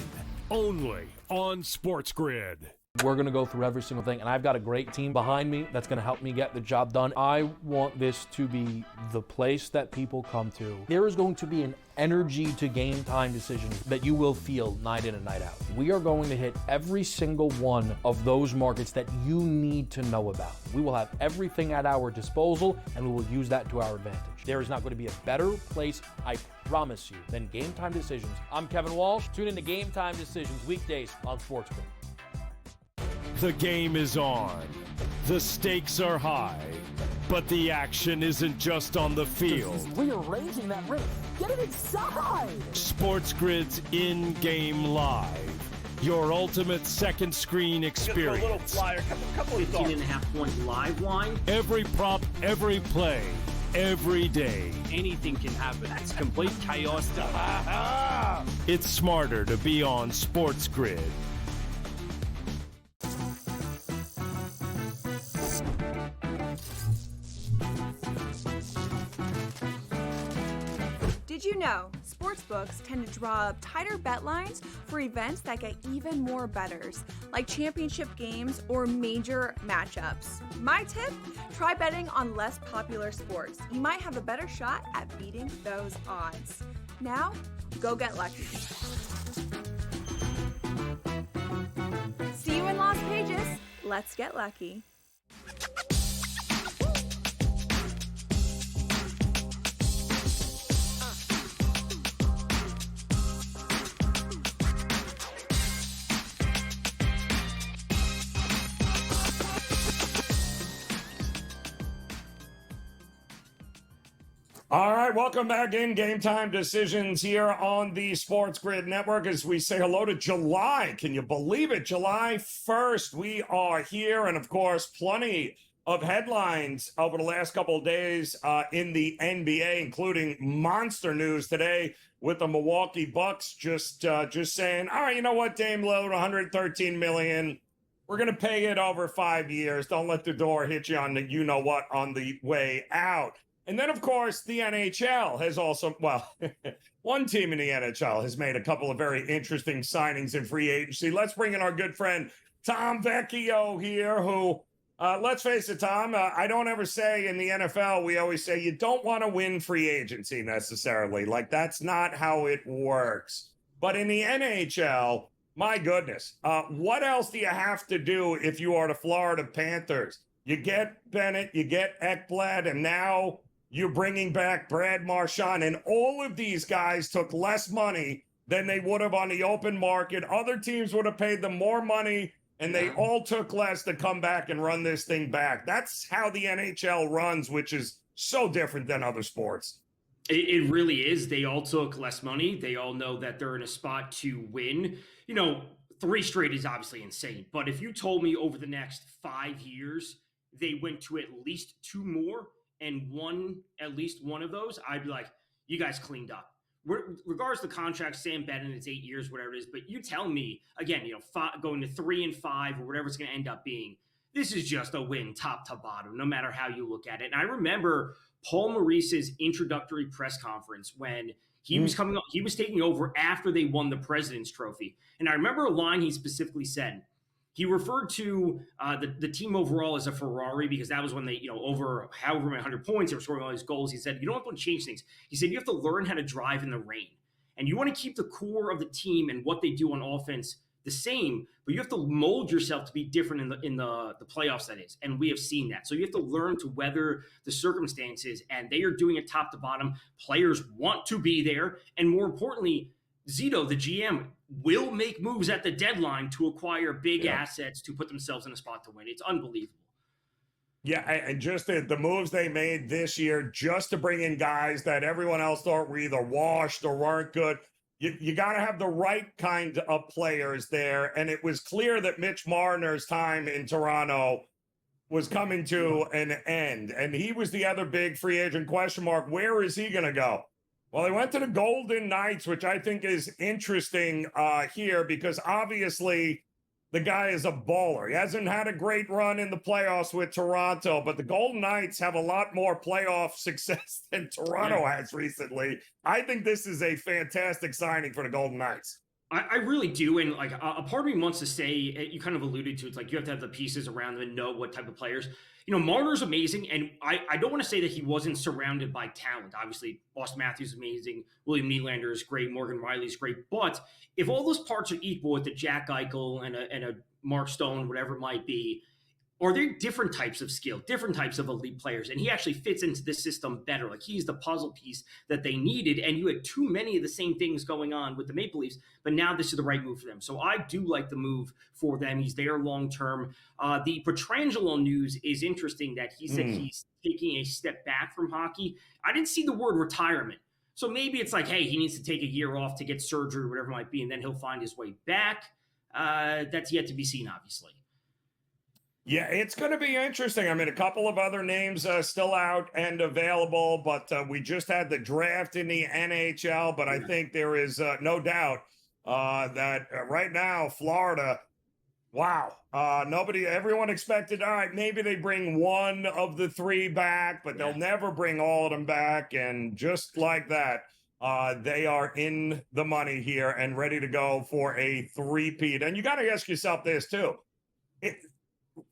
only on SportsGrid. We're going to go through every single thing, and I've got a great team behind me that's going to help me get the job done. I want this to be the place that people come to. There is going to be an energy to Game Time Decisions that you will feel night in and night out. We are going to hit every single one of those markets that you need to know about. We will have everything at our disposal, and we will use that to our advantage. There is not going to be a better place, I promise you, than Game Time Decisions. I'm Kevin Walsh. Tune in to Game Time Decisions weekdays on SportsGrid. The game is on. The stakes are high. But the action isn't just on the field. Rearranging that roof. Get it inside! SportsGrid's in-game live. Your ultimate second screen experience. A little flyer, couple of 15.5 point live line. Every prop, every play, every day. Anything can happen. It's complete chaos. It's smarter to be on SportsGrid. Did you know sportsbooks tend to draw up tighter bet lines for events that get even more bettors, like championship games or major matchups? My tip, try betting on less popular sports. You might have a better shot at beating those odds. Now, go get lucky. See you in Las Vegas. Let's get lucky. All right, welcome back in Game Time Decisions here on the SportsGrid Network as we say hello to July. Can you believe it? July 1st, we are here. And of course, plenty of headlines over the last couple of days in the NBA, including monster news today with the Milwaukee Bucks just saying, all right, you know what, Dame Lillard, $113 million. We're going to pay it over 5 years. Don't let the door hit you on the you-know-what on the way out. And then, of course, the NHL has also, well, one team in the NHL has made a couple of very interesting signings in free agency. Let's bring in our good friend Tom Vecchio here, who Let's face it, Tom. I don't ever say in the NFL, we always say you don't want to win free agency necessarily. Like, that's not how it works. But in the NHL, my goodness, what else do you have to do if you are the Florida Panthers? You get Bennett, you get Ekblad, and now you're bringing back Brad Marchand. And all of these guys took less money than they would have on the open market. Other teams would have paid them more money, and they all took less to come back and run this thing back. That's how the NHL runs, which is so different than other sports. It really is. They all took less money. They all know that they're in a spot to win. 3 straight is obviously insane. But if you told me over the next 5 years, they went to at least 2 more and won at least one of those, I'd be like, you guys cleaned up. Regardless of the contract, Sam Bennett, it's 8 years, whatever it is. But you tell me, again, going to 3 and 5 or whatever it's going to end up being, this is just a win top to bottom, no matter how you look at it. And I remember Paul Maurice's introductory press conference when he was coming up, he was taking over after they won the President's Trophy. And I remember a line he specifically said. He referred to the team overall as a Ferrari because that was when they, over however many 100 points, they were scoring all these goals. He said, you don't have to change things. He said, you have to learn how to drive in the rain. And you want to keep the core of the team and what they do on offense the same, but you have to mold yourself to be different in the playoffs, that is. And we have seen that. So you have to learn to weather the circumstances, and they are doing it top to bottom. Players want to be there. And more importantly, Zito, the GM, will make moves at the deadline to acquire big assets to put themselves in a spot to win. It's unbelievable. Yeah, and just the moves they made this year just to bring in guys that everyone else thought were either washed or weren't good. You got to have the right kind of players there. And it was clear that Mitch Marner's time in Toronto was coming to an end. And he was the other big free agent question mark. Where is he going to go? Well, he went to the Golden Knights, which I think is interesting here because obviously the guy is a baller. He hasn't had a great run in the playoffs with Toronto, but the Golden Knights have a lot more playoff success than Toronto has recently. I think this is a fantastic signing for the Golden Knights. I really do. And like a part of me wants to say, you kind of alluded to, it's like you have to have the pieces around them and know what type of players. Marner's amazing, and I don't want to say that he wasn't surrounded by talent. Obviously, Austin Matthews is amazing. William Nylander is great. Morgan Riley is great. But if all those parts are equal with the Jack Eichel and a Mark Stone, whatever it might be, are there different types of skill, different types of elite players? And he actually fits into this system better. Like, he's the puzzle piece that they needed, and you had too many of the same things going on with the Maple Leafs, but now this is the right move for them. So I do like the move for them. He's there long-term. The Pietrangelo news is interesting that he said he's taking a step back from hockey. I didn't see the word retirement. So maybe it's like, hey, he needs to take a year off to get surgery or whatever it might be, and then he'll find his way back. That's yet to be seen, obviously. Yeah, it's going to be interesting. I mean, a couple of other names still out and available, but we just had the draft in the NHL. But I think there is no doubt that right now, Florida, wow, everyone expected, all right, maybe they bring one of the 3 back, but they'll never bring all of them back. And just like that, they are in the money here and ready to go for a three-peat. And you got to ask yourself this, too.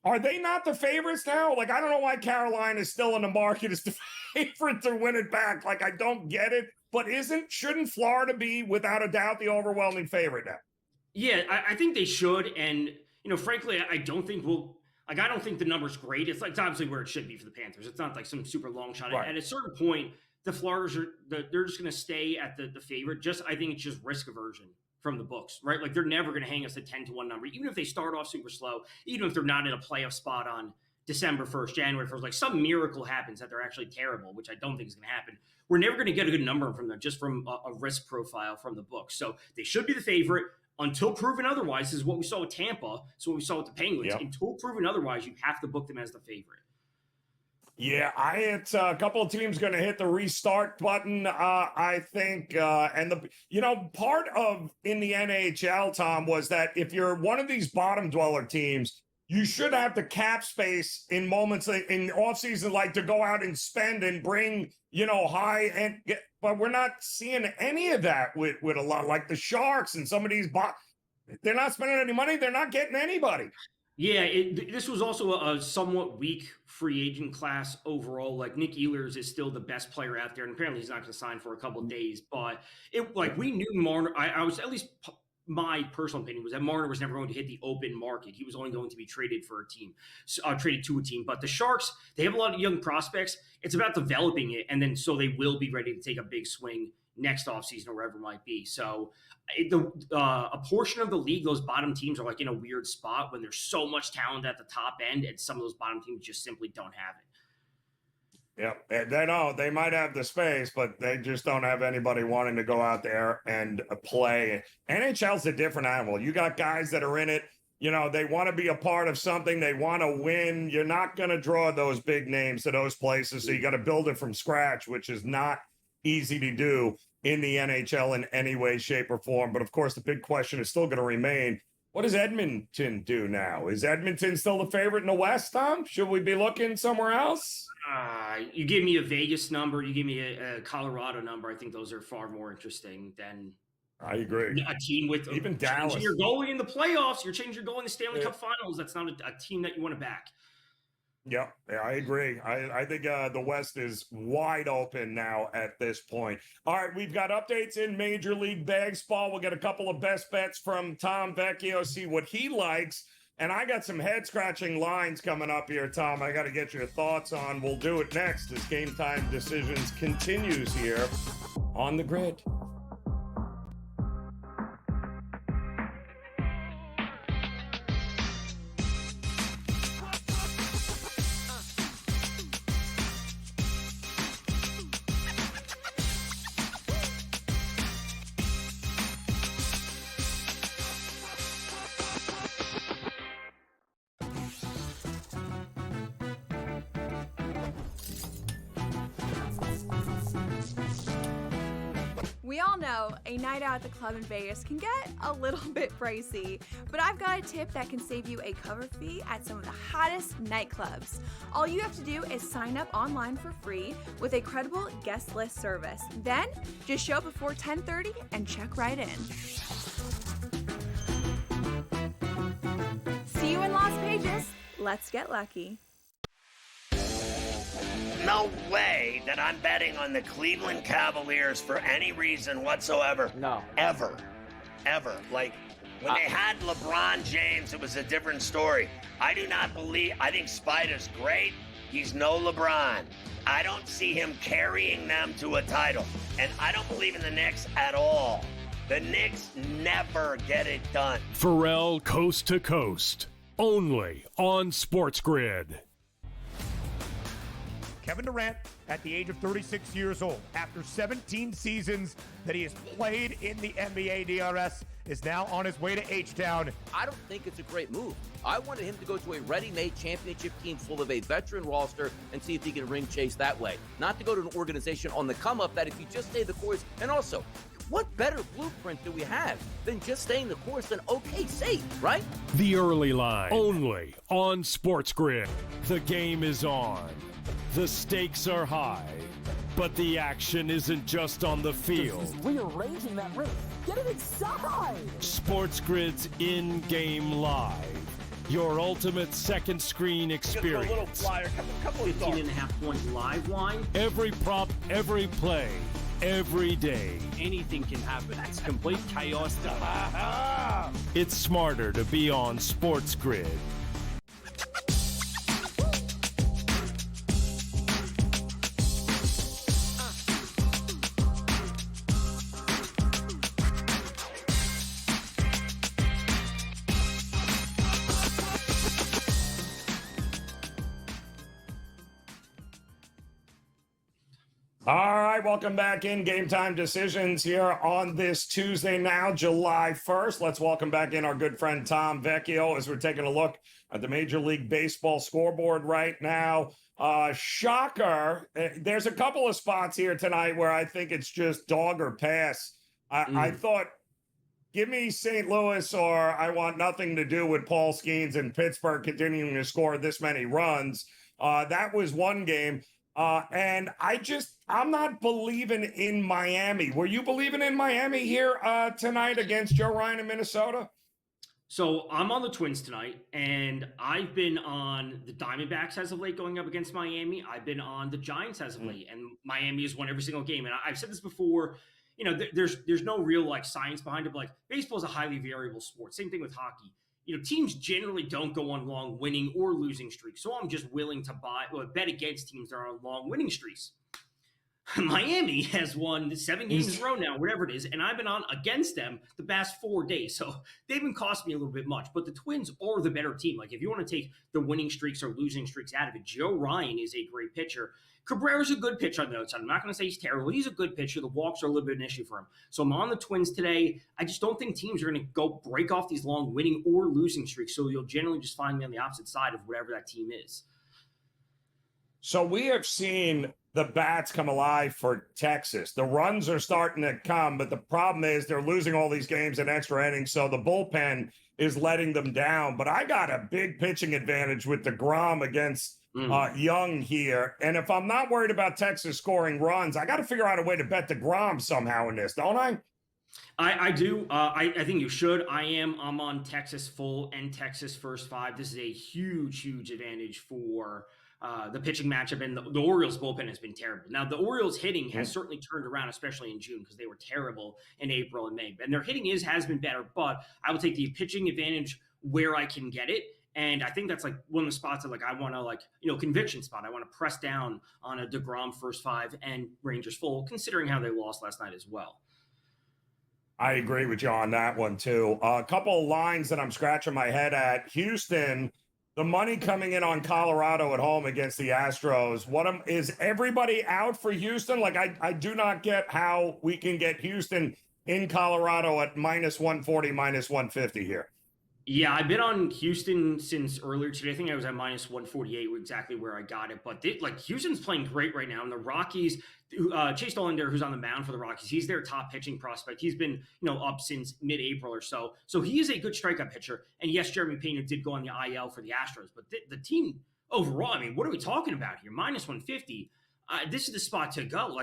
Are they not the favorites now? Like, I don't know why Carolina is still in the market as the favorite to win it back. Like, I don't get it. But shouldn't Florida be, without a doubt, the overwhelming favorite now? Yeah, I think they should. And, frankly, I don't think I don't think the number's great. It's obviously where it should be for the Panthers. It's not like some super long shot. Right. At a certain point, the Flyers they're just going to stay at the favorite. I think it's just risk aversion from the books, right? Like, they're never going to hang us a 10-1 number, even if they start off super slow, even if they're not in a playoff spot on December 1st, January 1st, like some miracle happens that they're actually terrible, which I don't think is going to happen. We're never going to get a good number from them just from a risk profile from the books. So they should be the favorite until proven otherwise. This is what we saw with Tampa. So what we saw with the Penguins. Yep. Until proven otherwise, you have to book them as the favorite. Yeah, it's a couple of teams going to hit the restart button, I think. And part of in the NHL, Tom, was that if you're one of these bottom dweller teams, you should have the cap space in moments in offseason, like to go out and spend and bring, high end. But we're not seeing any of that with a lot, like the Sharks and some of these. They're not spending any money. They're not getting anybody. Yeah, this was also a somewhat weak free agent class overall. Like Nick Ehlers is still the best player out there, and apparently he's not going to sign for a couple of days. But we knew Marner. I was at least my personal opinion was that Marner was never going to hit the open market. He was only going to be traded for a team, traded to a team. But the Sharks, they have a lot of young prospects. It's about developing it, and then so they will be ready to take a big swing next offseason or wherever it might be. So a portion of the league, those bottom teams are like in a weird spot when there's so much talent at the top end, and some of those bottom teams just simply don't have it. Yeah, they might have the space, but they just don't have anybody wanting to go out there and play. NHL's a different animal. You got guys that are in it. You know, they want to be a part of something. They want to win. You're not going to draw those big names to those places. So you got to build it from scratch, which is not easy to do in the NHL in any way, shape, or form. But of course, the big question is still going to remain, what does Edmonton do now? Is Edmonton still the favorite in the West, Tom? Should we be looking somewhere else? You give me a Vegas number, you give me a Colorado number. I think those are far more interesting than I agree. A team with even Dallas. You're going in the playoffs. You're changing your goal in the Stanley Cup Finals. That's not a team that you want to back. Yeah, I agree. I think the West is wide open now at this point. All right, we've got updates in Major League Baseball. We'll get a couple of best bets from Tom Vecchio, see what he likes. And I got some head-scratching lines coming up here, Tom. I got to get your thoughts on. We'll do it next as Game Time Decisions continues here on the grid. We all know a night out at the club in Vegas can get a little bit pricey, but I've got a tip that can save you a cover fee at some of the hottest nightclubs. All you have to do is sign up online for free with a credible guest list service. Then, just show up before 10:30 and check right in. See you in Las Vegas. Let's get lucky. No way that I'm betting on the Cleveland Cavaliers for any reason whatsoever. No. Ever. Like, when they had LeBron James, it was a different story. I think Spider's great. He's no LeBron. I don't see him carrying them to a title. And I don't believe in the Knicks at all. The Knicks never get it done. Pharrell Coast to Coast, only on SportsGrid. Kevin Durant, at the age of 36 years old, after 17 seasons that he has played in the NBA DRS, is now on his way to H-Town. I don't think it's a great move. I wanted him to go to a ready-made championship team full of a veteran roster and see if he can ring chase that way. Not to go to an organization on the come-up that if you just stay the course, and also, what better blueprint do we have than just staying the course and safe, right? The early line, only on SportsGrid. The game is on. The stakes are high, but the action isn't just on the field. He's rearranging that roof. Get it inside! SportsGrid's in-game live. Your ultimate second screen experience. A little flyer, couple of 15.5-point live line. Every prop, every play, every day. Anything can happen. It's complete chaos. It's smarter to be on SportsGrid. All right, welcome back in Game Time Decisions here on this Tuesday now, July 1st. Let's welcome back in our good friend Tom Vecchio as we're taking a look at the Major League Baseball scoreboard right now. Shocker, there's a couple of spots here tonight where I think it's just dog or pass. I thought, give me St. Louis or I want nothing to do with Paul Skeens and Pittsburgh continuing to score this many runs. That was one game. And I'm not believing in Miami. Were you believing in Miami here tonight against Joe Ryan in Minnesota? So I'm on the Twins tonight, and I've been on the Diamondbacks as of late going up against Miami. I've been on the Giants as of late, and Miami has won every single game. And I've said this before, there's no real like science behind it, but like baseball is a highly variable sport. Same thing with hockey. Teams generally don't go on long winning or losing streaks. So I'm just willing to bet against teams that are on long winning streaks. Miami has won 7 games in a row now, whatever it is, and I've been on against them the past 4 days. So they've been costing me a little bit much, but the Twins are the better team. Like if you want to take the winning streaks or losing streaks out of it, Joe Ryan is a great pitcher. Cabrera's a good pitcher on the outside. I'm not going to say he's terrible. He's a good pitcher. The walks are a little bit of an issue for him. So I'm on the Twins today. I just don't think teams are going to go break off these long winning or losing streaks. So you'll generally just find me on the opposite side of whatever that team is. So we have seen the bats come alive for Texas. The runs are starting to come, but the problem is they're losing all these games in extra innings, so the bullpen is letting them down. But I got a big pitching advantage with DeGrom against Young here. And if I'm not worried about Texas scoring runs, I got to figure out a way to bet DeGrom somehow in this, don't I? I do. I think you should. I'm on Texas full and Texas first 5. This is a huge, huge advantage for the pitching matchup, and the Orioles bullpen has been terrible. Now, the Orioles hitting has certainly turned around, especially in June, because they were terrible in April and May. And their hitting has been better, but I will take the pitching advantage where I can get it. And I think that's like one of the spots that I want to conviction spot. I want to press down on a DeGrom first 5 and Rangers full, considering how they lost last night as well. I agree with you on that one, too. A couple of lines that I'm scratching my head at. Houston, the money coming in on Colorado at home against the Astros. Is everybody out for Houston? I do not get how we can get Houston in Colorado at -140, -150 here. Yeah, I've been on Houston since earlier today. I think I was at -148, exactly where I got it. But Houston's playing great right now. And the Rockies, Chase Dollander, who's on the mound for the Rockies, he's their top pitching prospect. He's been up since mid-April or so. So he is a good strikeout pitcher. And yes, Jeremy Pena did go on the IL for the Astros. But the team overall, I mean, what are we talking about here? -150. This is the spot to go.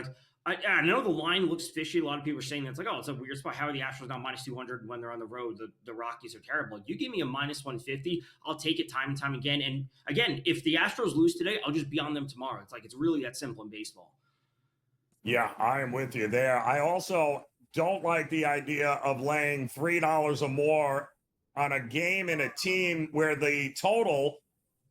I know the line looks fishy. A lot of people are saying that's it's a weird spot. How are the Astros not -200 when they're on the road? The Rockies are terrible. You give me a -150, I'll take it time and time again. And again, if the Astros lose today, I'll just be on them tomorrow. It's really that simple in baseball. Yeah, I am with you there. I also don't like the idea of laying $3 or more on a game in a team where the total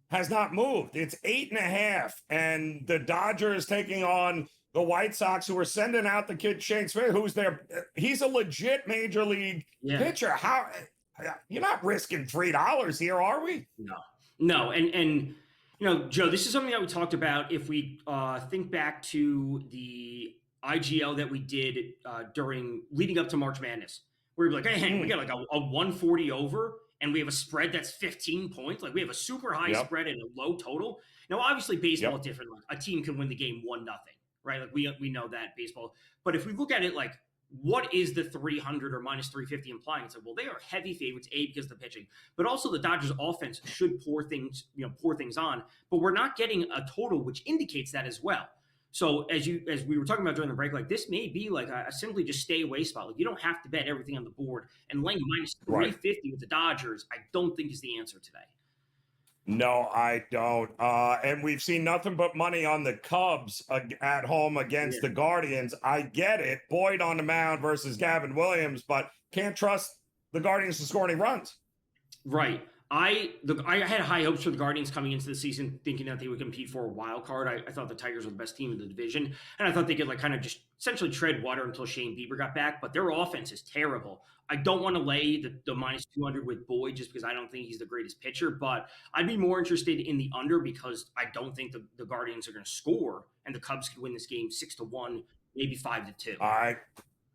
has not moved. It's 8.5, and the Dodgers taking on the White Sox, who are sending out the kid Shanks, he's a legit major league pitcher. How you're not risking $3 here, are we? No. And Joe, this is something that we talked about. If we think back to the IGL that we did leading up to March Madness, where we're like, hey, we got a 140 over, and we have a spread that's 15 points. We have a super high spread and a low total. Now, obviously, baseball is different. A team can win the game 1-0. Right? We know that baseball. But if we look at it what is the 300 or -350 implying? It's they are heavy favorites, because of the pitching, but also the Dodgers offense should pour things on, but we're not getting a total, which indicates that as well. So as we were talking about during the break, this may be a simply just stay away spot. You don't have to bet everything on the board, and laying -350 with the Dodgers, I don't think is the answer today. No, I don't. And we've seen nothing but money on the Cubs at home against the Guardians. I get it. Boyd on the mound versus Gavin Williams, but can't trust the Guardians to score any runs. Right. I had high hopes for the Guardians coming into the season, thinking that they would compete for a wild card. I thought the Tigers were the best team in the division, and I thought they could kind of just essentially tread water until Shane Bieber got back. But their offense is terrible. I don't want to lay the -200 with Boyd just because I don't think he's the greatest pitcher, but I'd be more interested in the under because I don't think the Guardians are going to score, and the Cubs could win this game 6-1, maybe 5-2.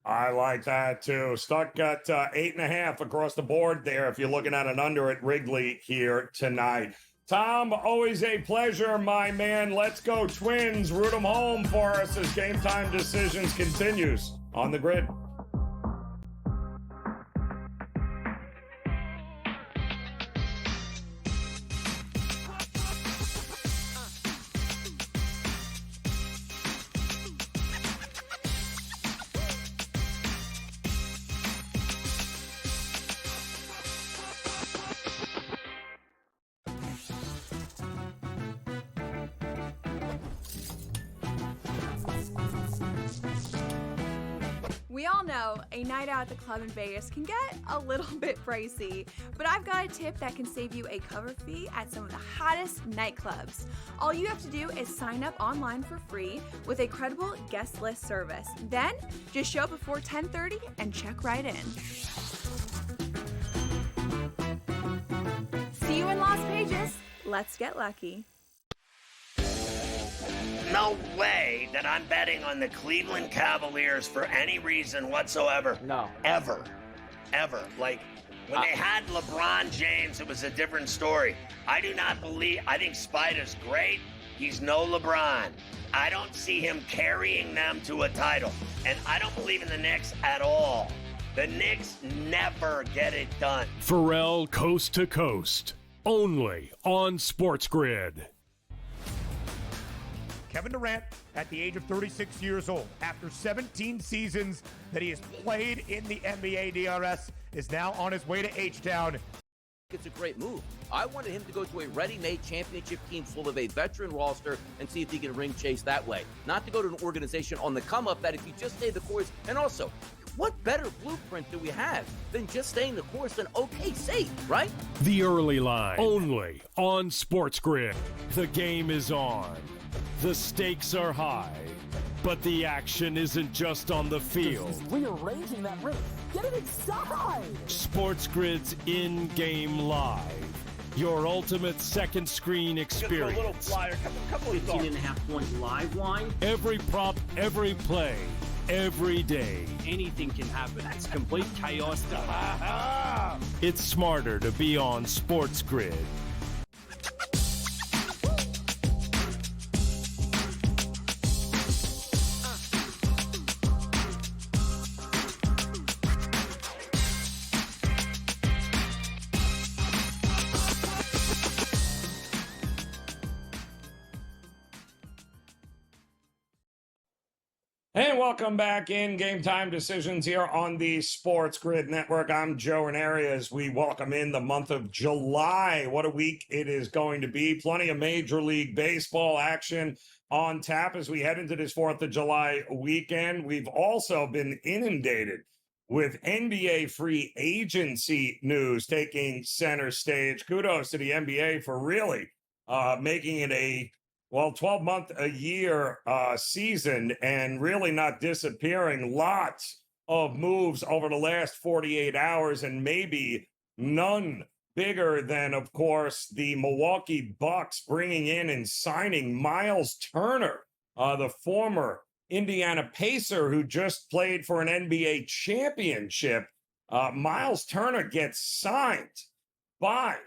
I like that too. Stuck at 8.5 across the board there if you're looking at an under at Wrigley here tonight. Tom, always a pleasure, my man. Let's go Twins. Root them home for us as Game Time Decisions continues on the grid. We all know a night out at the club in Vegas can get a little bit pricey, but I've got a tip that can save you a cover fee at some of the hottest nightclubs. All you have to do is sign up online for free with a credible guest list service. Then, just show up before 10:30 and check right in. See you in Las Vegas. Let's get lucky. No way that I'm betting on the Cleveland Cavaliers for any reason whatsoever. No. Ever. Like, when they had LeBron James, it was a different story. I think Spider's great. He's no LeBron. I don't see him carrying them to a title. And I don't believe in the Knicks at all. The Knicks never get it done. Pharrell Coast to Coast, only on SportsGrid. Kevin Durant, at the age of 36 years old, after 17 seasons that he has played in the NBA DRS, is now on his way to H-Town. It's a great move. I wanted him to go to a ready-made championship team full of a veteran roster and see if he can ring chase that way. Not to go to an organization on the come-up that if you just stay the course, and also, what better blueprint do we have than just staying the course and okay, safe, right? The early line, only on SportsGrid. The game is on. The stakes are high, but the action isn't just on the field. He's rearranging that roof. Get it inside! SportsGrid's in-game live. Your ultimate second screen experience. A little flyer, couple of 15.5 point live line. Every prop, every play, every day. Anything can happen. That's complete chaos. It's smarter to be on SportsGrid. And welcome back in Game Time Decisions here on the SportsGrid Network. I'm Joe Raineri as we welcome in the month of July. What a week it is going to be. Plenty of Major League Baseball action on tap as we head into this 4th of July weekend. We've also been inundated with NBA free agency news taking center stage. Kudos to the NBA for really making it a 12-month-a-year season and really not disappearing. Lots of moves over the last 48 hours, and maybe none bigger than, of course, the Milwaukee Bucks bringing in and signing Miles Turner, the former Indiana Pacer who just played for an NBA championship. Miles Turner gets signed by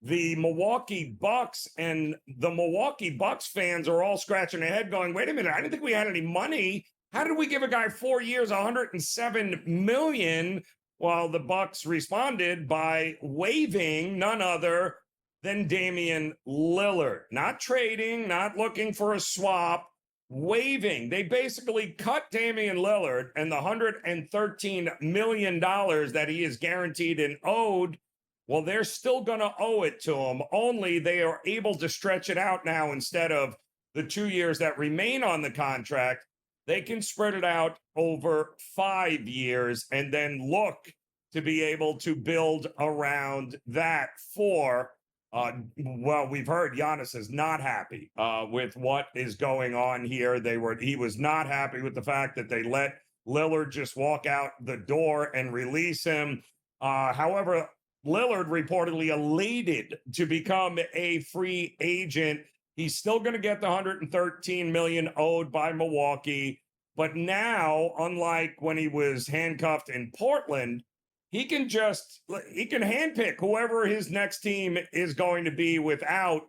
the Milwaukee Bucks, and the Milwaukee Bucks fans are all scratching their head going, wait a minute, I didn't think we had any money. How did we give a guy 4 years, $107 million? Well, the Bucks responded by waiving none other than Damian Lillard. Not trading, not looking for a swap, waiving. They basically cut Damian Lillard and the $113 million that he is guaranteed and owed. Well, they're still going to owe it to him, only they are able to stretch it out now instead of the 2 years that remain on the contract. They can spread it out over 5 years and then look to be able to build around that for, we've heard Giannis is not happy with what is going on here. He was not happy with the fact that they let Lillard just walk out the door and release him. However, Lillard reportedly elated to become a free agent. He's still going to get the $113 million owed by Milwaukee. But now, unlike when he was handcuffed in Portland, he can handpick whoever his next team is going to be without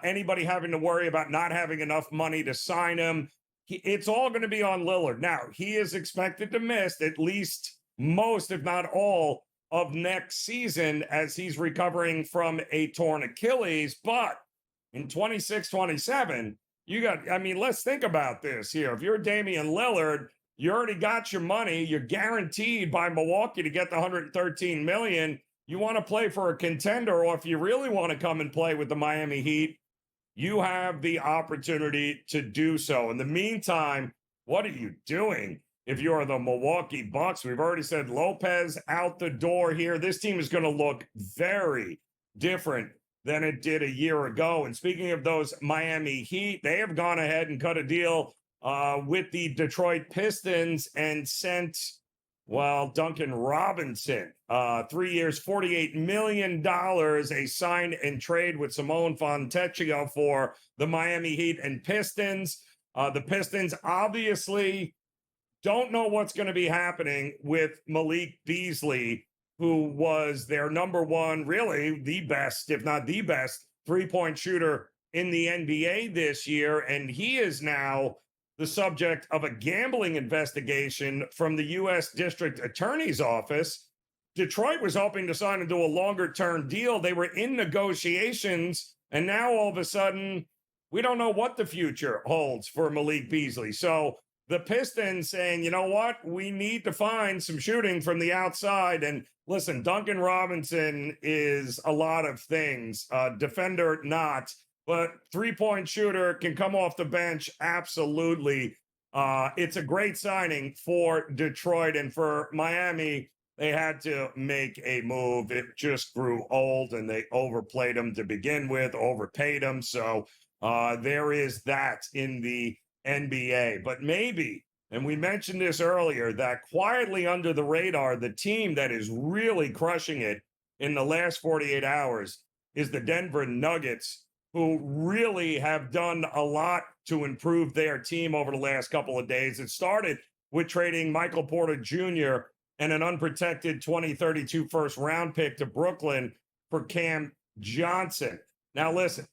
anybody having to worry about not having enough money to sign him. It's all going to be on Lillard. Now, he is expected to miss at least most, if not all, of next season as he's recovering from a torn Achilles. But in 26-27, let's think about this here. If you're Damian Lillard, you already got your money. You're guaranteed by Milwaukee to get the $113 million. You want to play for a contender, or if you really want to come and play with the Miami Heat, you have the opportunity to do so. In the meantime, what are you doing if you're the Milwaukee Bucks. We've already said Lopez out the door here. This team is going to look very different than it did a year ago. And speaking of those Miami Heat, they have gone ahead and cut a deal with the Detroit Pistons and sent, well, Duncan Robinson, 3 years, $48 million, a sign and trade with Simone Fontecchio for the Miami Heat and Pistons. The Pistons obviously don't know what's going to be happening with Malik Beasley, who was their number one, really the best, if not the best, three-point shooter in the NBA this year. And he is now the subject of a gambling investigation from the U.S. District Attorney's Office. Detroit was hoping to sign into a longer-term deal. They were in negotiations, and now all of a sudden, we don't know what the future holds for Malik Beasley. So the Pistons saying, you know what, we need to find some shooting from the outside. And listen, Duncan Robinson is a lot of things, defender not, but three-point shooter, can come off the bench, absolutely. It's a great signing for Detroit, and for Miami, they had to make a move. It just grew old, and they overplayed him to begin with, overpaid him. So there is that in the NBA. But maybe, and we mentioned this earlier, that quietly under the radar, the team that is really crushing it in the last 48 hours is the Denver Nuggets, who really have done a lot to improve their team over the last couple of days. It started with trading Michael Porter Jr. and an unprotected 2032 first-round pick to Brooklyn for Cam Johnson. Now, listen,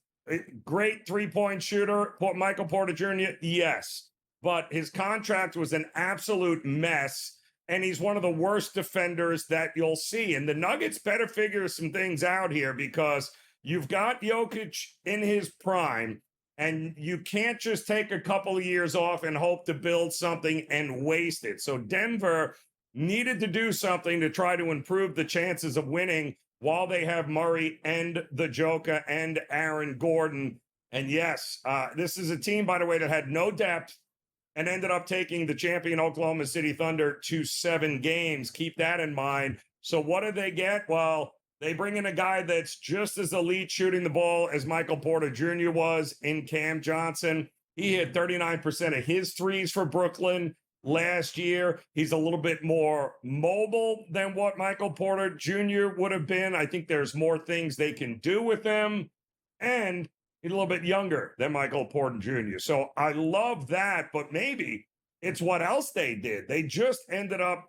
great three-point shooter, Michael Porter Jr., yes. But his contract was an absolute mess, and he's one of the worst defenders that you'll see. And the Nuggets better figure some things out here, because you've got Jokic in his prime, and you can't just take a couple of years off and hope to build something and waste it. So Denver needed to do something to try to improve the chances of winning while they have Murray and the Joker and Aaron Gordon. And yes, this is a team, by the way, that had no depth and ended up taking the champion Oklahoma City Thunder to 7 games. Keep that in mind. So what did they get? Well, they bring in a guy that's just as elite shooting the ball as Michael Porter Jr. was in Cam Johnson. He hit 39% of his threes for Brooklyn last year.'s a little bit more mobile than what Michael Porter Jr. would have been. I think there's more things they can do with him. And he's a little bit younger than Michael Porter Jr. So I love that, but maybe it's what else they did. They just ended up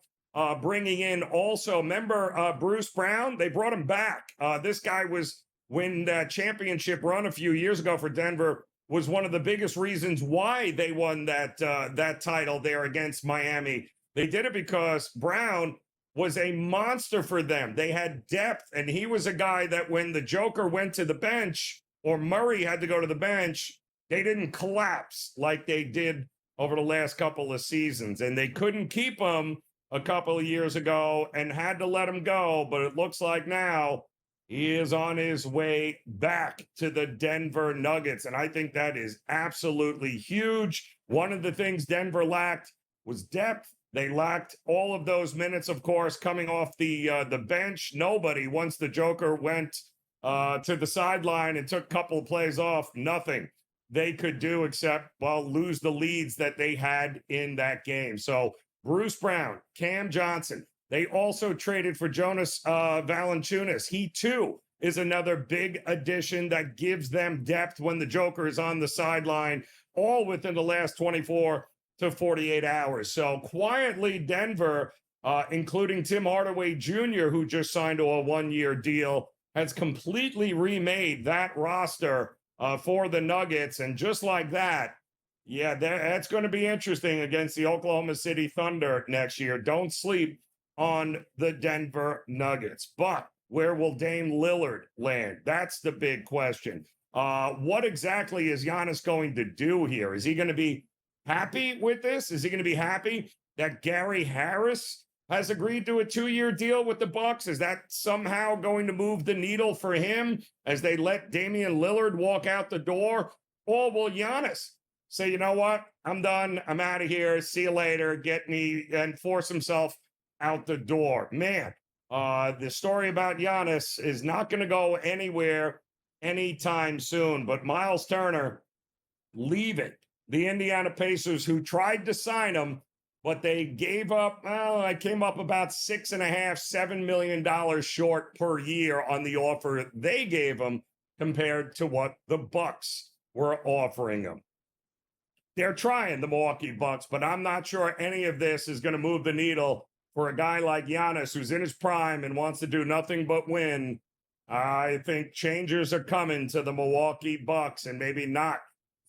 bringing in also, remember Bruce Brown? They brought him back. This guy was, when that championship run a few years ago for Denver, was one of the biggest reasons why they won that title there against Miami. They did it because Brown was a monster for them. They had depth, and he was a guy that when the Joker went to the bench or Murray had to go to the bench, they didn't collapse like they did over the last couple of seasons. And they couldn't keep him a couple of years ago and had to let him go. But it looks like now he is on his way back to the Denver Nuggets. And I think that is absolutely huge. One of the things Denver lacked was depth. They lacked all of those minutes, of course, coming off the bench. Nobody, once the Joker went to the sideline and took a couple of plays off, nothing they could do except, well, lose the leads that they had in that game. So Bruce Brown, Cam Johnson. They also traded for Jonas Valanciunas. He, too, is another big addition that gives them depth when the Joker is on the sideline, all within the last 24 to 48 hours. So quietly, Denver, including Tim Hardaway Jr., who just signed a one-year deal, has completely remade that roster for the Nuggets. And just like that, yeah, that's going to be interesting against the Oklahoma City Thunder next year. Don't sleep on the Denver Nuggets. But where will Dame Lillard land? That's the big question. What exactly is Giannis going to do here? Is he going to be happy with this? Is he going to be happy that Gary Harris has agreed to a 2-year deal with the Bucks? Is that somehow going to move the needle for him as they let Damian Lillard walk out the door? Or will Giannis say, you know what? I'm done. I'm out of here. See you later. And force himself out the door. Man, the story about Giannis is not going to go anywhere anytime soon. But Miles Turner leaving the Indiana Pacers, who tried to sign him, but they gave up. Well, I came up about $6.5–7 million short per year on the offer they gave him compared to what the Bucks were offering him. They're trying, the Milwaukee Bucks, but I'm not sure any of this is going to move the needle for a guy like Giannis, who's in his prime and wants to do nothing but win. I think changes are coming to the Milwaukee Bucks, and maybe not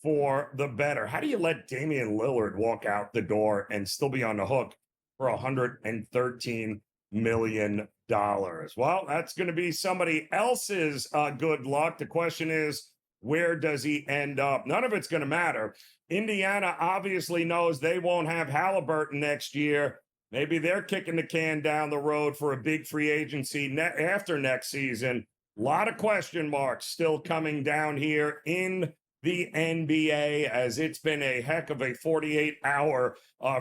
for the better. How do you let Damian Lillard walk out the door and still be on the hook for $113 million? Well, that's going to be somebody else's good luck. The question is, where does he end up? None of it's going to matter. Indiana obviously knows they won't have Halliburton next year. Maybe they're kicking the can down the road for a big free agency after next season. A lot of question marks still coming down here in the NBA, as it's been a heck of a 48-hour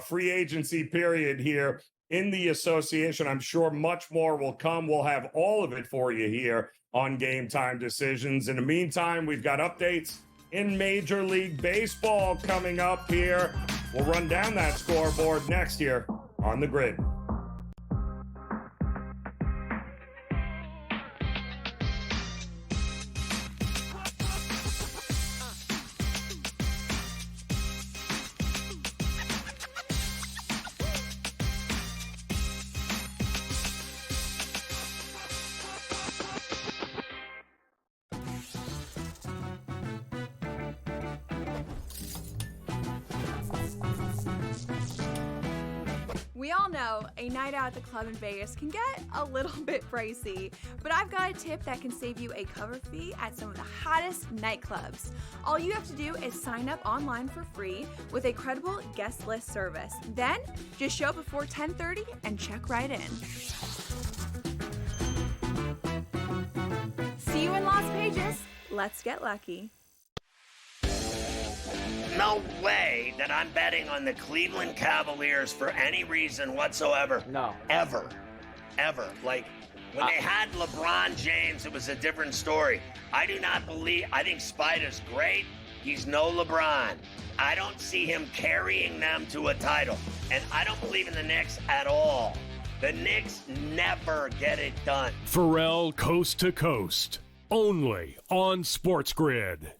free agency period here in the association. I'm sure much more will come. We'll have all of it for you here on Game Time Decisions. In the meantime, we've got updates in Major League Baseball coming up here. We'll run down that scoreboard next here on The Grid. We all know a night out at the club in Vegas can get a little bit pricey, but I've got a tip that can save you a cover fee at some of the hottest nightclubs. All you have to do is sign up online for free with a credible guest list service. Then just show up before 10:30 and check right in. See you in Las Vegas. Let's get lucky. No way that I'm betting on the Cleveland Cavaliers for any reason whatsoever. No. Ever. Like, when they had LeBron James, it was a different story. I think Spider's great. He's no LeBron. I don't see him carrying them to a title. And I don't believe in the Knicks at all. The Knicks never get it done. Pharrell Coast to Coast, only on SportsGrid.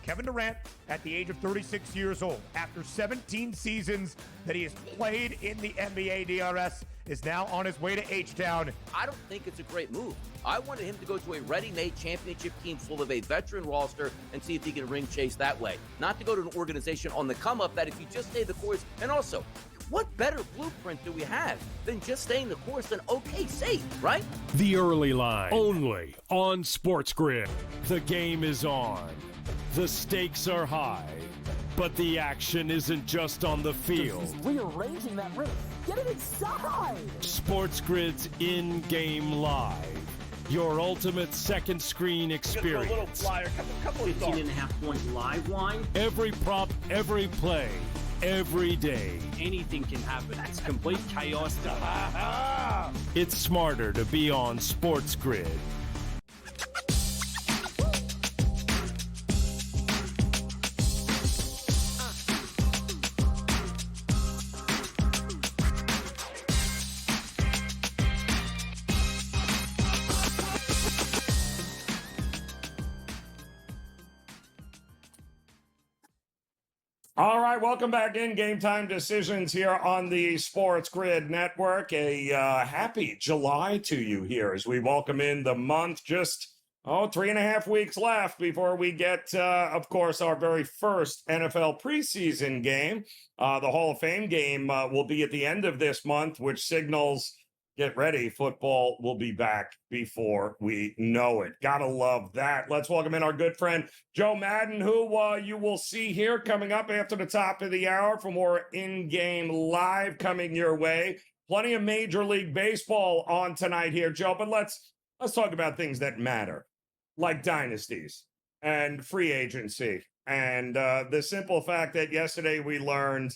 Kevin Durant, at the age of 36 years old, after 17 seasons that he has played in the NBA DRS, is now on his way to H-Town. I don't think it's a great move. I wanted him to go to a ready-made championship team full of a veteran roster and see if he can ring chase that way. Not to go to an organization on the come-up that if you just stay the course, and also, what better blueprint do we have than just staying the course than OKC, right? The Early Line, only on SportsGrid. The game is on. The stakes are high, but the action isn't just on the field. He's rearranging that roof. Get it inside! SportsGrid's in-game live. Your ultimate second screen experience. A little flyer, couple of 15.5-point live line. Every prop, every play, every day. Anything can happen. That's complete chaos. It's smarter to be on SportsGrid. All right, welcome back in Game Time Decisions here on the SportsGrid Network. A happy July to you here as we welcome in the month. Just 3.5 weeks left before we get, of course, our very first NFL preseason game. The Hall of Fame game will be at the end of this month, which signals, get ready, football will be back before we know it. Gotta love that. Let's welcome in our good friend, Joe Madden, who you will see here coming up after the top of the hour for more in-game live coming your way. Plenty of Major League Baseball on tonight here, Joe, but let's talk about things that matter, like dynasties and free agency And the simple fact that yesterday we learned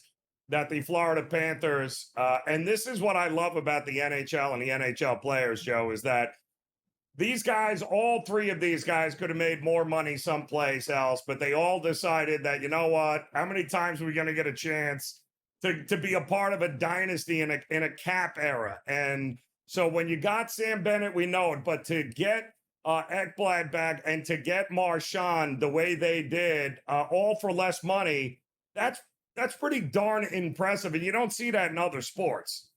that the Florida Panthers, and this is what I love about the NHL and the NHL players, Joe, is that these guys, all three of these guys could have made more money someplace else, but they all decided that, you know what, how many times are we going to get a chance to be a part of a dynasty in a cap era? And so when you got Sam Bennett, we know it, but to get Ekblad back and to get Marchand the way they did, all for less money, that's pretty darn impressive, and you don't see that in other sports.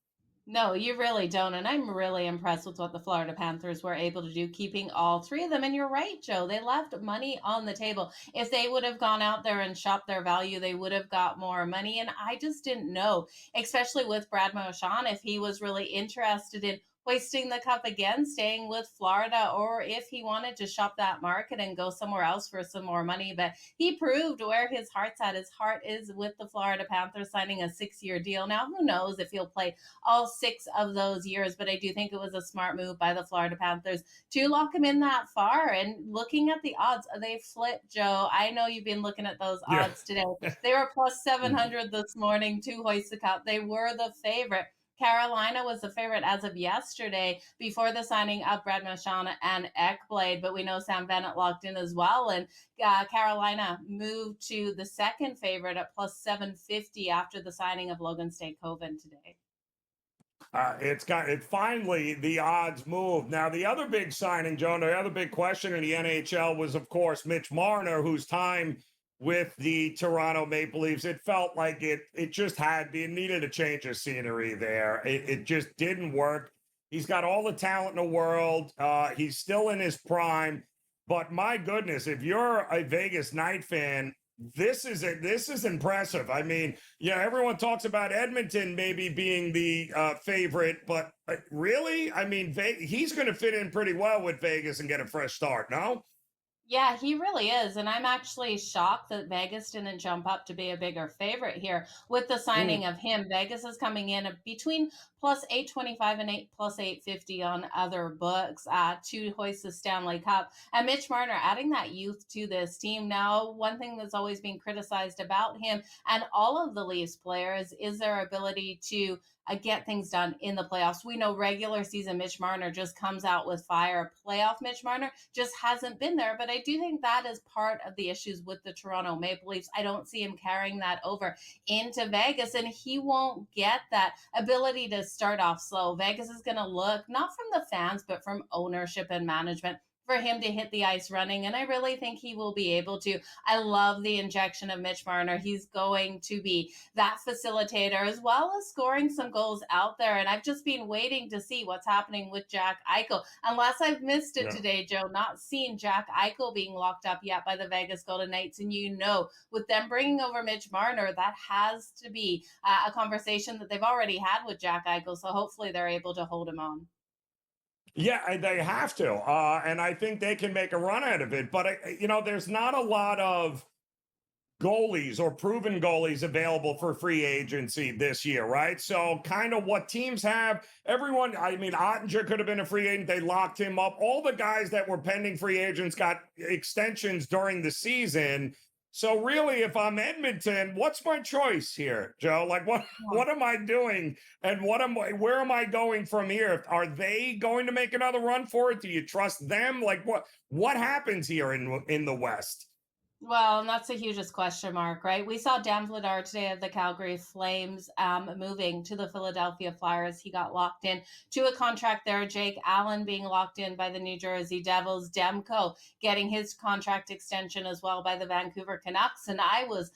No, you really don't. And I'm really impressed with what the Florida Panthers were able to do, keeping all three of them. And you're right, Joe. They left money on the table. If they would have gone out there and shopped their value, they would have got more money. And I just didn't know, especially with Brad Marchand, if he was really interested in hoisting the cup again, staying with Florida, or if he wanted to shop that market and go somewhere else for some more money. But he proved where his heart's at. His heart is with the Florida Panthers, signing a 6-year deal. Now, who knows if he'll play all 6 of those years, but I do think it was a smart move by the Florida Panthers to lock him in that far. And looking at the odds, they flipped, Joe. I know you've been looking at those odds today. They were plus 700 this morning to hoist the cup. They were the favorite. Carolina was the favorite as of yesterday before the signing of Brad Marchand and Ekblad, but we know Sam Bennett locked in as well. And Carolina moved to the second favorite at plus 750 after the signing of Logan Stankoven today. It finally, the odds moved. Now, the other big signing, Joan, the other big question in the NHL was, of course, Mitch Marner, whose time with the Toronto Maple Leafs, it felt like it needed a change of scenery there. It just didn't work. He's got all the talent in the world. He's still in his prime. But my goodness, if you're a Vegas Knight fan, this is impressive. I mean, everyone talks about Edmonton maybe being the favorite, but really, I mean, he's going to fit in pretty well with Vegas and get a fresh start, no? Yeah, he really is. And I'm actually shocked that Vegas didn't jump up to be a bigger favorite here with the signing of him. Vegas is coming in between plus 825 and plus 850 on other books to hoist the Stanley Cup. And Mitch Marner adding that youth to this team. Now, one thing that's always been criticized about him and all of the Leafs players is their ability to get things done in the playoffs. We know regular season Mitch Marner just comes out with fire. Playoff Mitch Marner just hasn't been there. But I do think that is part of the issues with the Toronto Maple Leafs. I don't see him carrying that over into Vegas, and he won't get that ability to start off slow. Vegas is going to look, not from the fans, but from ownership and management, for him to hit the ice running, and I really think he will be able to. I love the injection of Mitch Marner. He's going to be that facilitator as well as scoring some goals out there, and I've just been waiting to see what's happening with Jack Eichel. Unless I've missed it today, Joe, not seen Jack Eichel being locked up yet by the Vegas Golden Knights, and with them bringing over Mitch Marner, that has to be a conversation that they've already had with Jack Eichel, so hopefully they're able to hold him on. Yeah, they have to. And I think they can make a run out of it. But, there's not a lot of goalies or proven goalies available for free agency this year, right? So kind of what teams have, everyone, I mean, Ottinger could have been a free agent. They locked him up. All the guys that were pending free agents got extensions during the season. So really, if I'm Edmonton, what's my choice here, Joe? Like, what am I doing, and where am I going from here? Are they going to make another run for it? Do you trust them? Like, what happens here in the West? Well, and that's the hugest question mark, right? We saw Dan Vladar today of the Calgary Flames moving to the Philadelphia Flyers. He got locked in to a contract there. Jake Allen being locked in by the New Jersey Devils. Demko getting his contract extension as well by the Vancouver Canucks. And I was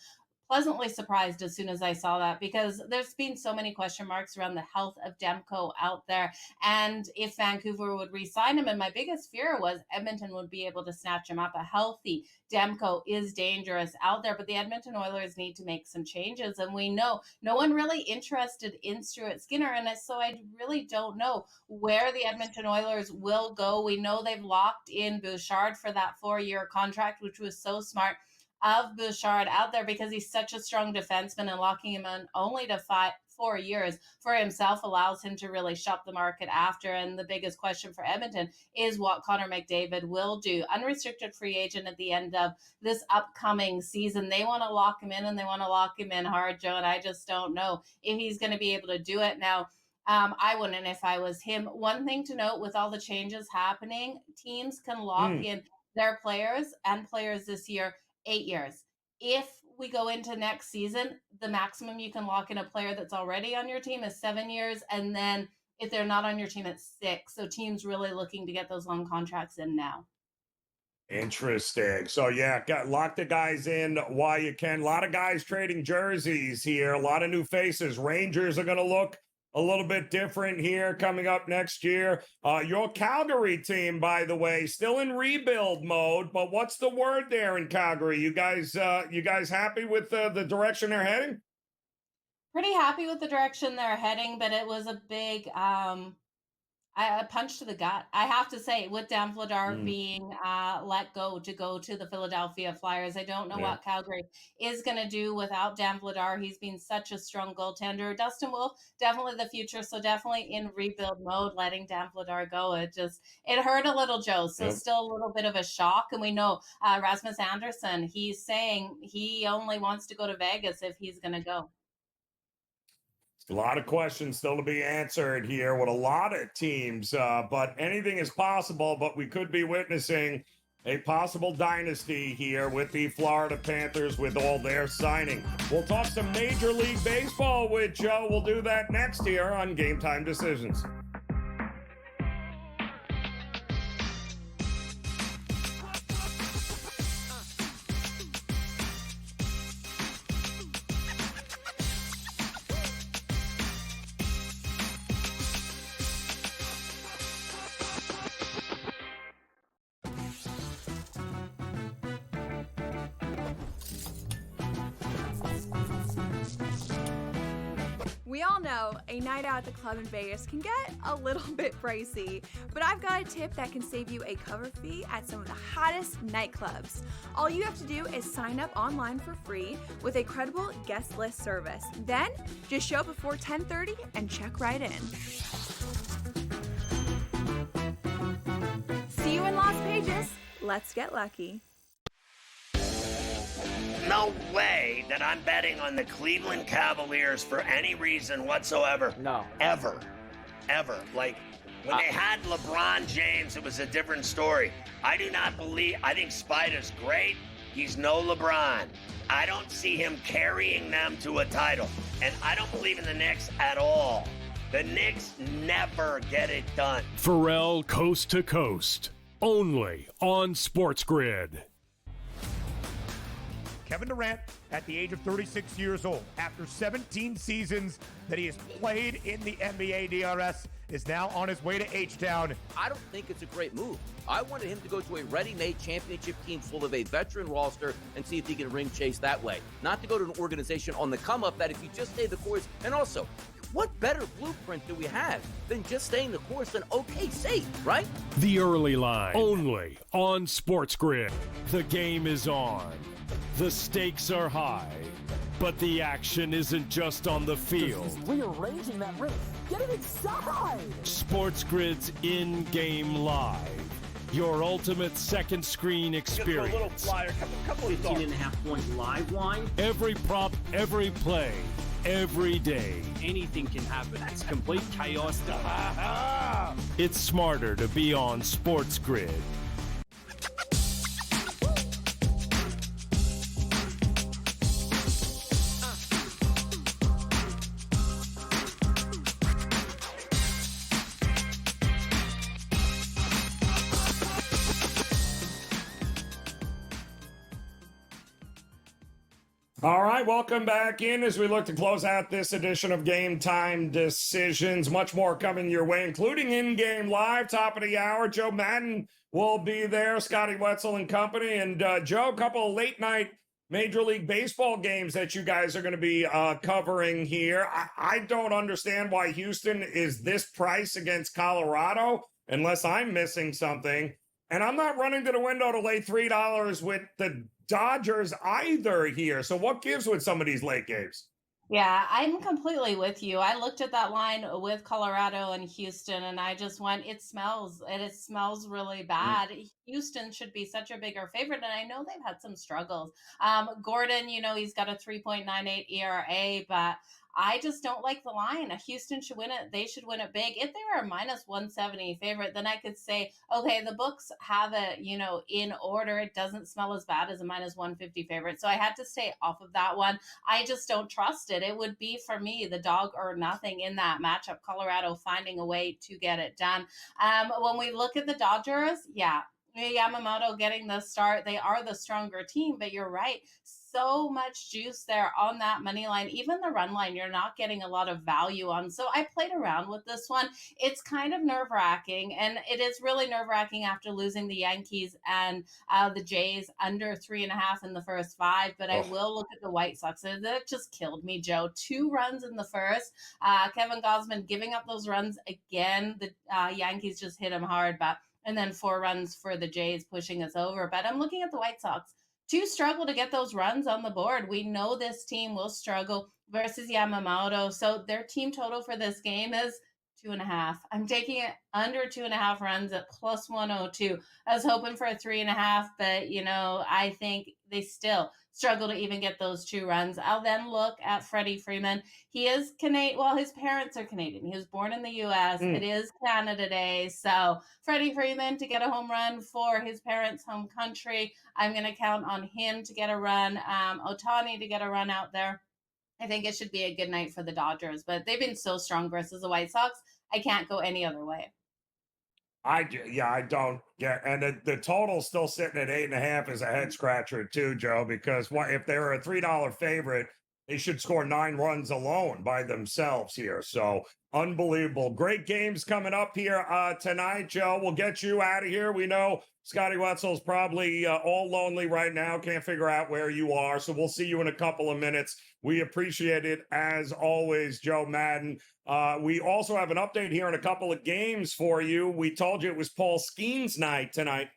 pleasantly surprised as soon as I saw that, because there's been so many question marks around the health of Demko out there and if Vancouver would re-sign him. And my biggest fear was Edmonton would be able to snatch him up. A healthy Demko is dangerous out there, but the Edmonton Oilers need to make some changes. And we know no one really interested in Stuart Skinner. And so I really don't know where the Edmonton Oilers will go. We know they've locked in Bouchard for that 4-year contract, which was so smart of Bouchard out there because he's such a strong defenseman, and locking him in only to 4 years for himself allows him to really shop the market after. And the biggest question for Edmonton is what Connor McDavid will do. Unrestricted free agent at the end of this upcoming season. They want to lock him in, and they want to lock him in hard, Joe. And I just don't know if he's going to be able to do it now. I wouldn't if I was him. One thing to note with all the changes happening, teams can lock in their players and players this year 8 years. If we go into next season, the maximum you can lock in a player that's already on your team is 7 years. And then if they're not on your team, it's 6. So teams really looking to get those long contracts in now. Interesting. So, yeah, lock the guys in while you can. A lot of guys trading jerseys here. A lot of new faces. Rangers are going to look a little bit different here coming up next year. Your Calgary team, by the way, still in rebuild mode, but what's the word there in Calgary? You guys happy with the direction they're heading? Pretty happy with the direction they're heading, but it was a big a punch to the gut. I have to say, with Dan Vladar being let go to the Philadelphia Flyers, I don't know what Calgary is going to do without Dan Vladar. He's been such a strong goaltender. Dustin Wolf, definitely the future, so definitely in rebuild mode, letting Dan Vladar go. It hurt a little, Joe, so still a little bit of a shock. And we know Rasmus Anderson, he's saying he only wants to go to Vegas if he's going to go. A lot of questions still to be answered here with a lot of teams, but anything is possible. But we could be witnessing a possible dynasty here with the Florida Panthers with all their signing. We'll talk some Major League Baseball with Joe. We'll do that next here on Game Time Decisions. We all know a night out at the club in Vegas can get a little bit pricey, but I've got a tip that can save you a cover fee at some of the hottest nightclubs. All you have to do is sign up online for free with a credible guest list service. Then just show up before 10:30 and check right in. See you in Las Vegas. Let's get lucky. No way that I'm betting on the Cleveland Cavaliers for any reason whatsoever. No. Ever. Like, when they had LeBron James, it was a different story. I think Spider's great. He's no LeBron. I don't see him carrying them to a title. And I don't believe in the Knicks at all. The Knicks never get it done. Pharrell Coast to Coast, only on SportsGrid. Kevin Durant, at the age of 36 years old, after 17 seasons that he has played in the NBA DRS, is now on his way to H-Town. I don't think it's a great move. I wanted him to go to a ready-made championship team full of a veteran roster and see if he can ring chase that way. Not to go to an organization on the come-up that if you just stay the course, and also, what better blueprint do we have than just staying the course and safe, right? The Early Line, only on SportsGrid. The game is on. The stakes are high, but the action isn't just on the field. He's rearranging that roof. Get it inside! SportsGrid's in-game live. Your ultimate second screen experience. A little flyer, couple of 15.5-point live line. Every prop, every play, every day. Anything can happen. That's complete chaos. It's smarter to be on SportsGrid. All right, welcome back in as we look to close out this edition of Game Time Decisions. Much more coming your way, including in-game live, top of the hour. Joe Madden will be there, Scotty Wetzel and company. And Joe, a couple of late-night Major League Baseball games that you guys are going to be covering here. I don't understand why Houston is this price against Colorado, unless I'm missing something. And I'm not running to the window to lay $3 with the Dodgers either here. So what gives with some of these late games? Yeah, I'm completely with you. I looked at that line with Colorado and Houston, and I just went, it smells really bad. Houston should be such a bigger favorite, and I know they've had some struggles. Gordon, he's got a 3.98 ERA, but I just don't like the line. Houston should win it. They should win it big. If they were a minus 170 favorite, then I could say, okay, the books have it, in order. It doesn't smell as bad as a minus 150 favorite. So I had to stay off of that one. I just don't trust it. It would be, for me, the dog or nothing in that matchup. Colorado finding a way to get it done. When we look at the Dodgers, yeah, Yamamoto getting the start. They are the stronger team, but you're right. So much juice there on that money line. Even the run line, you're not getting a lot of value on. So I played around with this one. It's kind of nerve-wracking, and it is really nerve-wracking after losing the Yankees and the Jays under 3.5 in the first 5. But I will look at the White Sox. That just killed me, Joe. 2 runs in the first. Kevin Gausman giving up those runs again. The Yankees just hit him hard, and then 4 runs for the Jays pushing us over. But I'm looking at the White Sox to struggle to get those runs on the board. We know this team will struggle versus Yamamoto. So their team total for this game is 2.5. I'm taking it under 2.5 runs at plus 102. I was hoping for a 3.5, but I think they still struggle to even get those 2 runs. I'll then look at Freddie Freeman. He is Canadian. Well, his parents are Canadian. He was born in the U.S. It is Canada Day. So Freddie Freeman to get a home run for his parents' home country. I'm going to count on him to get a run. Ohtani to get a run out there. I think it should be a good night for the Dodgers, but they've been so strong versus the White Sox. I can't go any other way. I don't get, and the total's still sitting at 8.5 is a head scratcher too, Joe, because if they're a $3 favorite, they should score 9 runs alone by themselves here. So unbelievable. Great games coming up here tonight, Joe. We'll get you out of here. We know Scotty Wetzel's probably all lonely right now. Can't figure out where you are. So we'll see you in a couple of minutes. We appreciate it as always, Joe Madden. We also have an update here on a couple of games for you. We told you it was Paul Skeens night tonight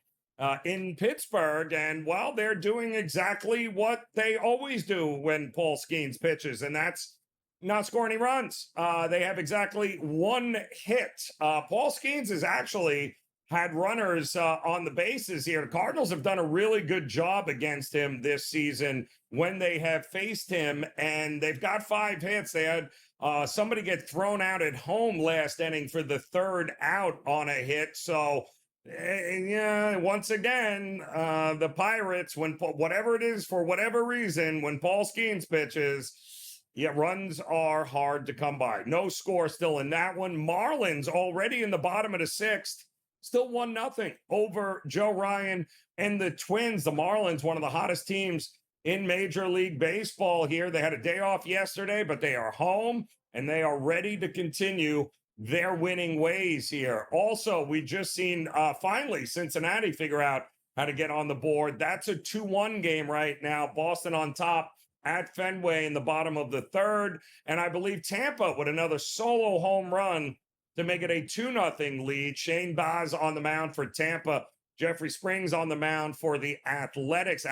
in Pittsburgh, and well, they're doing exactly what they always do when Paul Skeens pitches, and that's not score any runs. They have exactly 1 hit. Paul Skeens has actually had runners on the bases here. The Cardinals have done a really good job against him this season when they have faced him, and they've got 5 hits. They had somebody get thrown out at home last inning for the 3rd out on a hit. So, once again, the Pirates, when whatever it is, for whatever reason, when Paul Skeens pitches, runs are hard to come by. No score still in that one. Marlins already in the bottom of the 6th. Still 1-0 over Joe Ryan and the Twins. The Marlins, one of the hottest teams in Major League Baseball here. They had a day off yesterday, but they are home, and they are ready to continue their winning ways here. Also, we just seen, finally, Cincinnati figure out how to get on the board. That's a 2-1 game right now. Boston on top at Fenway in the bottom of the 3rd. And I believe Tampa with another solo home run to make it a 2-0 lead. Shane Baz on the mound for Tampa. Jeffrey Springs on the mound for the Athletics.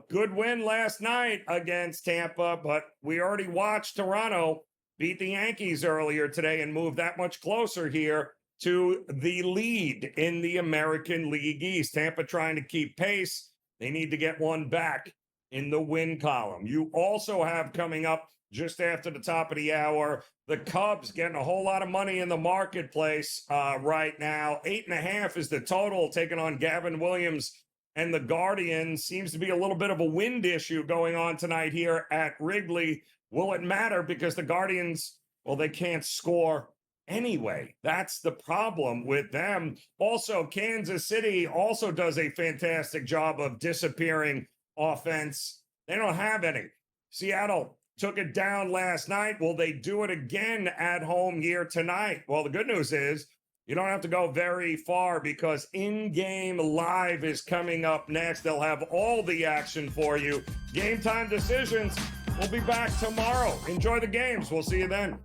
Good win last night against Tampa, but we already watched Toronto beat the Yankees earlier today and move that much closer here to the lead in the American League East. Tampa trying to keep pace. They need to get one back in the win column. You also have coming up just after the top of the hour, the Cubs getting a whole lot of money in the marketplace right now. 8.5 is the total, taking on Gavin Williams and the Guardians. Seems to be a little bit of a wind issue going on tonight here at Wrigley. Will it matter? Because the Guardians, well, they can't score anyway. That's the problem with them. Also, Kansas City also does a fantastic job of disappearing offense. They don't have any. Seattle took it down last night. Will they do it again at home here tonight? Well, the good news is you don't have to go very far because In-Game Live is coming up next. They'll have all the action for you. Game Time Decisions. We'll be back tomorrow. Enjoy the games. We'll see you then.